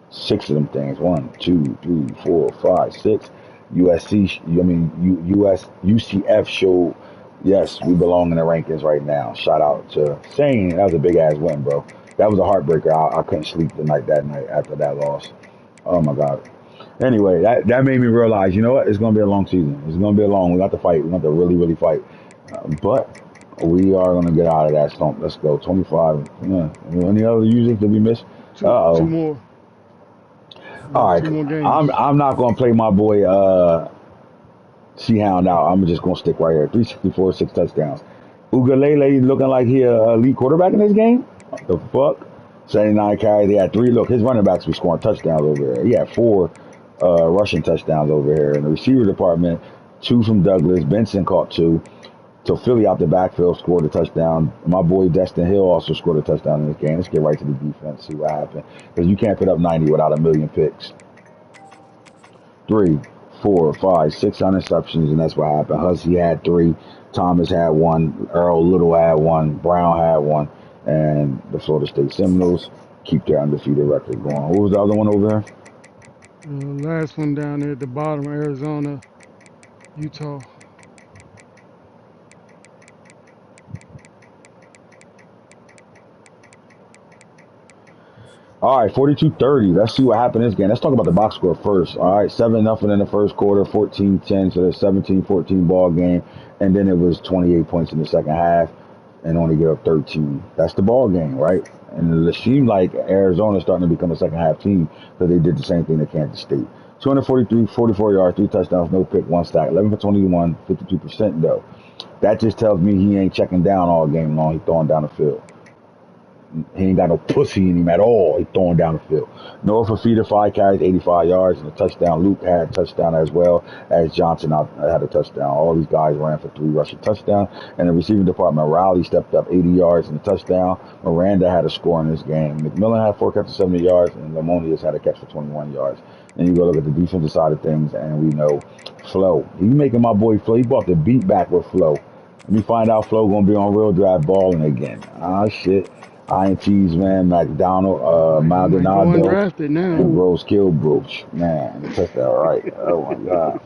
6 of them things. 1, 2, 3, 4, 5, 6. UCF showed, yes, we belong in the rankings right now. Shout out to Shane. That was a big ass win, bro. That was a heartbreaker. I couldn't sleep that night after that loss. Oh my God. Anyway, that made me realize, you know what? It's going to be a long season. It's going to be a long. We got to fight. We got to really, really fight. But We are going to get out of that slump. Let's go. 25. Yeah. Any other users that we missed? Two Uh-oh. more. All right. Two more I'm games. I'm not going to play my boy Seahound out. I'm just going to stick right here. 364, 6 touchdowns. Ugalele looking like he a elite quarterback in this game? What the fuck? 79 carries. He had 3. Look, his running backs be scoring touchdowns over here. He had 4 rushing touchdowns over here. In the receiver department, 2 from Douglas. Benson caught 2. So Philly out the backfield scored a touchdown. My boy Destin Hill also scored a touchdown in this game. Let's get right to the defense, see what happened. Because you can't put up 90 without a million picks. 3, 4, 5, 6 interceptions, and that's what happened. Hussie had 3. Thomas had 1. Earl Little had 1. Brown had 1. And the Florida State Seminoles keep their undefeated record going. Who was the other one over there? Last one down there at the bottom, Arizona, Utah. All right, 42-30. Let's see what happened in this game. Let's talk about the box score first. All right, 7-0 in the first quarter, 14-10, so there's 17-14 ball game, and then it was 28 points in the second half and only get up 13. That's the ball game, right? And it seemed like Arizona's starting to become a second half team because they did the same thing to Kansas State. 243, 44 yards, 3 touchdowns, no pick, 1 sack, 11 for 21, 52% though. That just tells me he ain't checking down all game long. He's throwing down the field. He ain't got no pussy in him at all. He's throwing down the field. Noah Fafita, 5 carries, 85 yards, and a touchdown. Luke had a touchdown as well as Johnson had a touchdown. All these guys ran for 3 rushing touchdowns. And the receiving department, Rowley stepped up 80 yards and a touchdown. Miranda had a score in this game. McMillan had 4 catches, 70 yards, and Lamonius had a catch for 21 yards. And you go look at the defensive side of things, and we know Flo. He's making my boy Flo. He brought the beat back with Flo. Let me find out Flo gonna be on Real Drive balling again. Ah, shit. Ints, man, McDonald, He might go Maldonado, undrafted now. and Rose Kilbroach. Man, that's that right. Oh my god.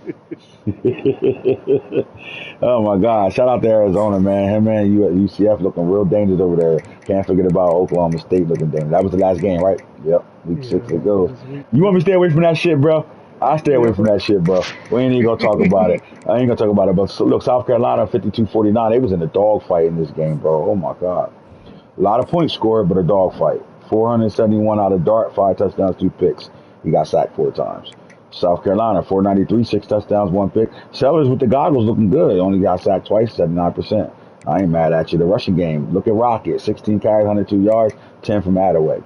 Oh my god. Shout out to Arizona, man. Him and you at UCF looking real dangerous over there. Can't forget about Oklahoma State looking dangerous. That was the last game, right? Yep. Week 6 it goes. You want me to stay away from that shit, bro? I stay away from that shit, bro. We ain't even gonna talk about it. I ain't gonna talk about it. But look, South Carolina 52-49. They was in a dogfight in this game, bro. Oh my god. A lot of points scored, but a dogfight. 471 out of Dart, 5 touchdowns, 2 picks. He got sacked 4 times. South Carolina, 493, 6 touchdowns, 1 pick. Sellers with the goggles looking good. Only got sacked twice, 79%. I ain't mad at you. The rushing game, look at Rocket, 16 carries, 102 yards, 10 from Attaway.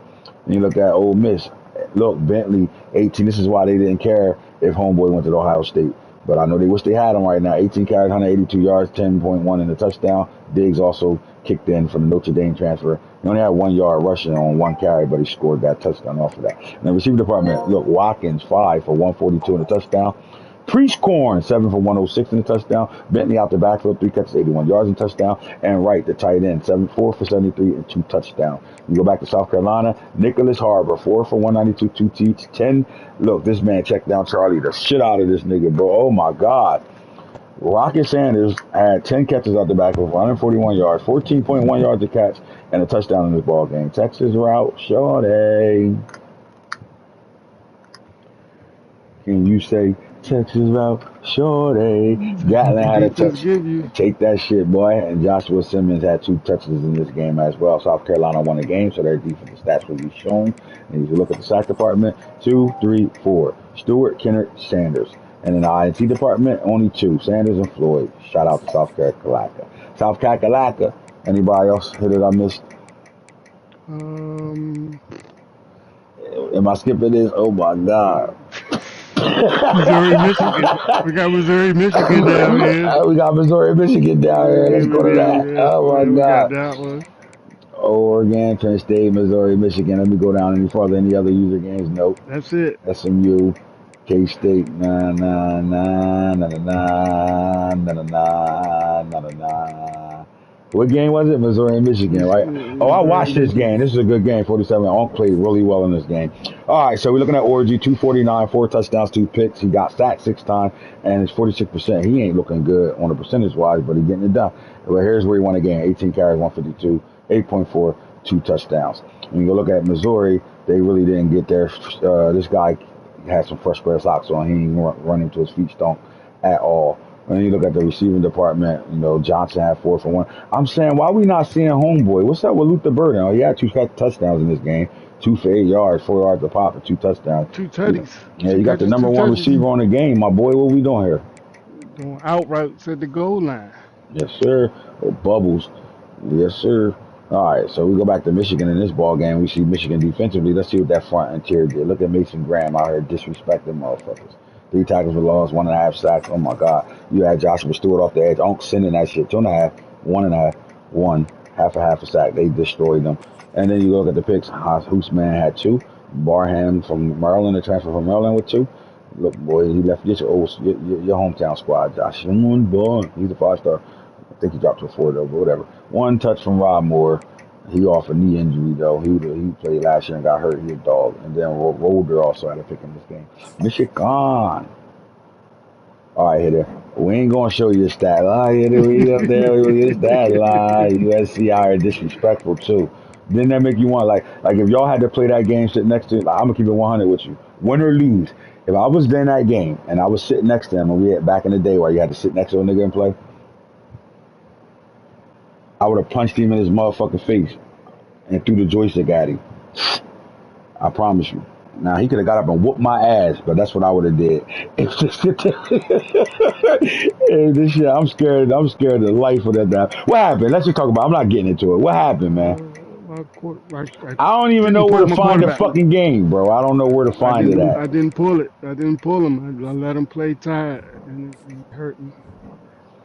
And you look at Ole Miss. Look, Bentley, 18. This is why they didn't care if Homeboy went to Ohio State. But I know they wish they had him right now. 18 carries, 182 yards, 10.1 in the touchdown. Diggs also kicked in from the Notre Dame transfer. He only had 1 yard rushing on 1 carry, but he scored that touchdown off of that. And the receiver department, look, Watkins, 5 for 142 in the touchdown. Priestcorn, 7 for 106 in the touchdown. Bentley out the backfield, 3 catches, 81 yards in touchdown. And Wright, the tight end, 4 for 73 and 2 touchdowns. You go back to South Carolina, Nicholas Harbor, 4 for 192, 2 teats, 10. Look, this man checked down Charlie the shit out of this nigga, bro. Oh my God. Rocket Sanders had 10 catches out the backfield, 141 yards, 14.1 yards a catch, and a touchdown in this ball game. Texas route, shorty. Can you say Texas route, shorty? Gatlin had a touch. Take that shit, boy. And Joshua Simmons had 2 touches in this game as well. South Carolina won the game, so their defensive stats will be shown. And if you look at the sack department, 2, 3, 4. Stewart, Kennard, Sanders. And in the INT department, only 2, Sanders and Floyd. Shout out to South Kakalaka. South Kakalaka. Anybody else hit it I missed? Am I skipping this? Oh my God. Missouri, Michigan. We got Missouri, Michigan down here. We got Missouri, Michigan down here. Let's go to that. Oh my God. We got that one. Oregon, Penn State, Missouri, Michigan. Let me go down any further. Any other user games? Nope. That's it. SMU, K-State, nah. What game was it? Missouri and Michigan, right? Oh, I watched this game. This is a good game. 47. Onk played really well in this game. All right, so we're looking at Orgy, 249, 4 touchdowns, 2 picks. He got sacked 6 times, and it's 46%. He ain't looking good on the percentage-wise, but he's getting it done. Well, here's where he won the game. 18 carries, 152, 8.4, 2 touchdowns. When you go look at Missouri, they really didn't get there. This guy had some fresh pair of socks on. He didn't run into his feet stunk at all. And you look at the receiving department, Johnson had 4 for 1. I'm saying, why we not seeing homeboy? What's up with Luther Burden? Oh, he had 2 touchdowns in this game. 2 for 8 yards, 4 yards a pop, and 2 touchdowns. Two tutties, Yeah, two you got the catches, number two one touches. receiver on the game, my boy. What we doing here? Doing out routes at the goal line. Yes, sir. Or bubbles. Yes, sir. All right, so we go back to Michigan in this ball game. We see Michigan defensively. Let's see what that front interior did. Look at Mason Graham out here disrespecting motherfuckers. 3 tackles for loss, 1.5 sacks. Oh my God. You had Joshua Stewart off the edge. Unk sending that shit. 2.5, 1.5, 1, half a sack. They destroyed them. And then you look at the picks. Hoosman had 2. Barham from Maryland, the transfer from Maryland with 2. Look, boy, he left your hometown squad, Josh. Boy, he's a 5-star. I think he dropped to a 4 though, but whatever. 1 touch from Rob Moore. He off a knee injury though. He played last year and got hurt. He a dog. And then Rolder also had a pick in this game. Michigan. All right, hitter. We ain't gonna show you the stat line. Hitter, we up there. We get the stat line. USC out here disrespectful too. Didn't that make you want like if y'all had to play that game, sit next to? I'm gonna keep it 100 with you. Win or lose. If I was in that game and I was sitting next to him, and we had back in the day where you had to sit next to a nigga and play, I would have punched him in his motherfucking face and threw the joystick at him. I promise you. Now he could have got up and whooped my ass, but that's what I would have did. It's just this shit. I'm scared. I'm scared of the life of that guy. What happened? Let's just talk about. I'm not getting into it. What happened, man? I I don't even know didn't where pull to my find the quarterback. fucking game, bro. I don't know where to find it at. I didn't pull it. I didn't pull him. I let him play tired, and it hurt me.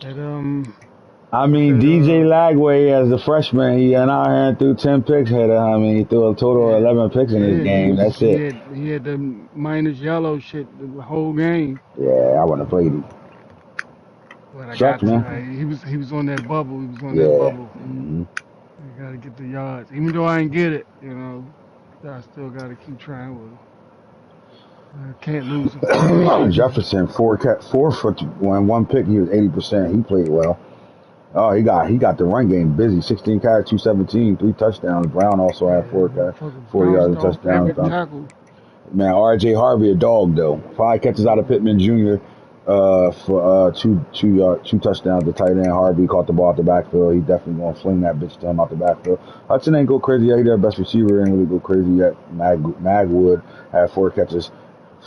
That I with mean, that DJ Lagway as a freshman, he went out here and threw 10 picks. I mean, he threw a total of yeah 11 picks in this game. That's it. he had the minus yellow shit the whole game. Yeah, I wouldn't have played him. But I Sucks, got to. man. He was on that bubble. He was on that Yeah. bubble. You gotta get the yards, even though I didn't get it. I still gotta keep trying with him. I can't lose him. Jefferson, 4 for 1 pick. He was 80%. He played well. Oh, he got the run game busy. 16 carries, 217, 3 touchdowns. Brown also had 4 carries, Motherfucker 40 yards bounced and off every touchdowns. tackle. Man, R.J. Harvey a dog though. 5 catches out of Pittman Jr. For two touchdowns. The tight end Harvey caught the ball out the backfield. He definitely gonna fling that bitch to him out the backfield. Hudson ain't go crazy yet. He their best receiver. Ain't really go crazy yet. Magwood had 4 catches,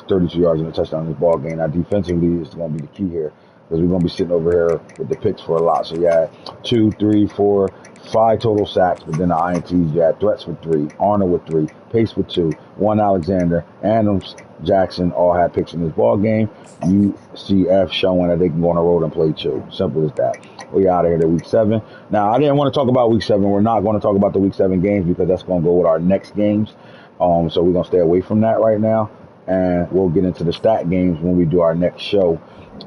32 yards and a touchdown in this ball game. Now defensively is going to be the key here because we're going to be sitting over here with the picks for a lot. So you had 2, 3, 4, 5 total sacks, but then the INTs, you had Threats with 3, Arnold with 3, Pace with 2, 1 Alexander, Adams, Jackson all had picks in this ball game. UCF showing that they can go on the road and play 2. Simple as that. We out of here to week 7. Now, I didn't want to talk about week 7. We're not going to talk about the week 7 games because that's going to go with our next games. So we're going to stay away from that right now. And we'll get into the stat games when we do our next show.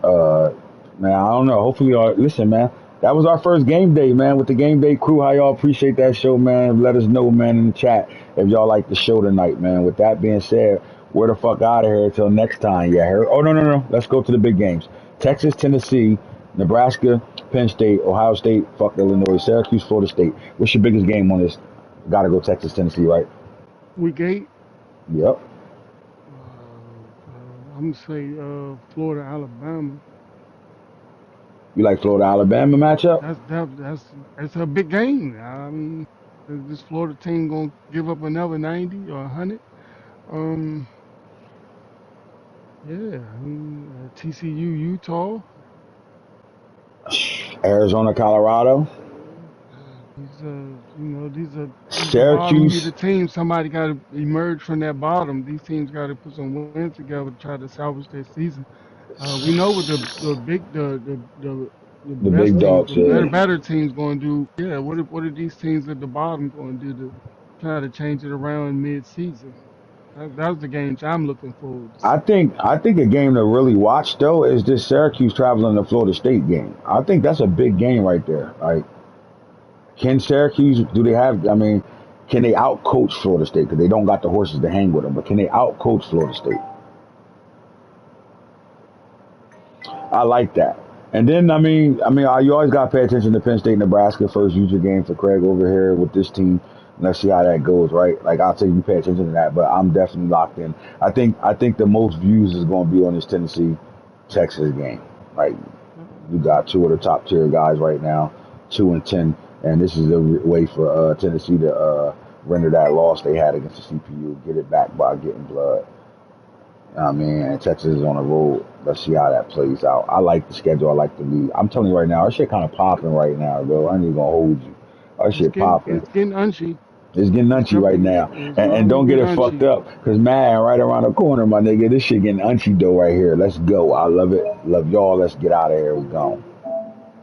Man, I don't know. Hopefully, listen, man. That was our first game day, man, with the game day crew. How y'all appreciate that show, man? Let us know, man, in the chat if y'all like the show tonight, man. With that being said, we're the fuck out of here till next time. Yeah, heard? Oh, no. Let's go to the big games. Texas, Tennessee, Nebraska, Penn State, Ohio State, fuck Illinois, Syracuse, Florida State. What's your biggest game on this? Gotta go Texas, Tennessee, right? Week 8. Yep. I'm gonna say Florida, Alabama. You like Florida, Alabama matchup? That's a big game. I mean, is this Florida team gonna give up another 90 or 100? Yeah. I mean, TCU, Utah. Arizona, Colorado. These are the bottom of the Syracuse. teams. Somebody got to emerge from that bottom. These teams got to put some wins together to try to salvage their season. We know what the The big best teams, dogs. the Yeah. better teams going to do. Yeah, what are these teams at the bottom going to do to try to change it around mid-season? That's the games I'm looking forward to I see. think a game to really watch though is this Syracuse traveling to Florida State game. I think that's a big game right there. Like, can Syracuse do they have? I mean, can they outcoach Florida State because they don't got the horses to hang with them? But can they outcoach Florida State? I like that. And then you always got to pay attention to Penn State, Nebraska first user game for Craig over here with this team. Let's see how that goes, right? Like I'll tell you pay attention to that, but I'm definitely locked in. I think the most views is going to be on this Tennessee Texas game. Like You got two of the top tier guys right now, 2-10, and this is the way for Tennessee to render that loss they had against the CPU, get it back by getting blood. I mean, and Texas is on the road. Let's see how that plays out. I like the schedule. I like the league. I'm telling you right now, our shit kind of popping right now, bro. I ain't even gonna hold you. Our shit popping. It's getting unchy. It's getting unchy right now. It's And definitely don't get getting it fucked unchy. up, because man, right around the corner, my nigga, this shit getting unchy though right here. Let's go. I love it. Love y'all. Let's get out of here. We gone.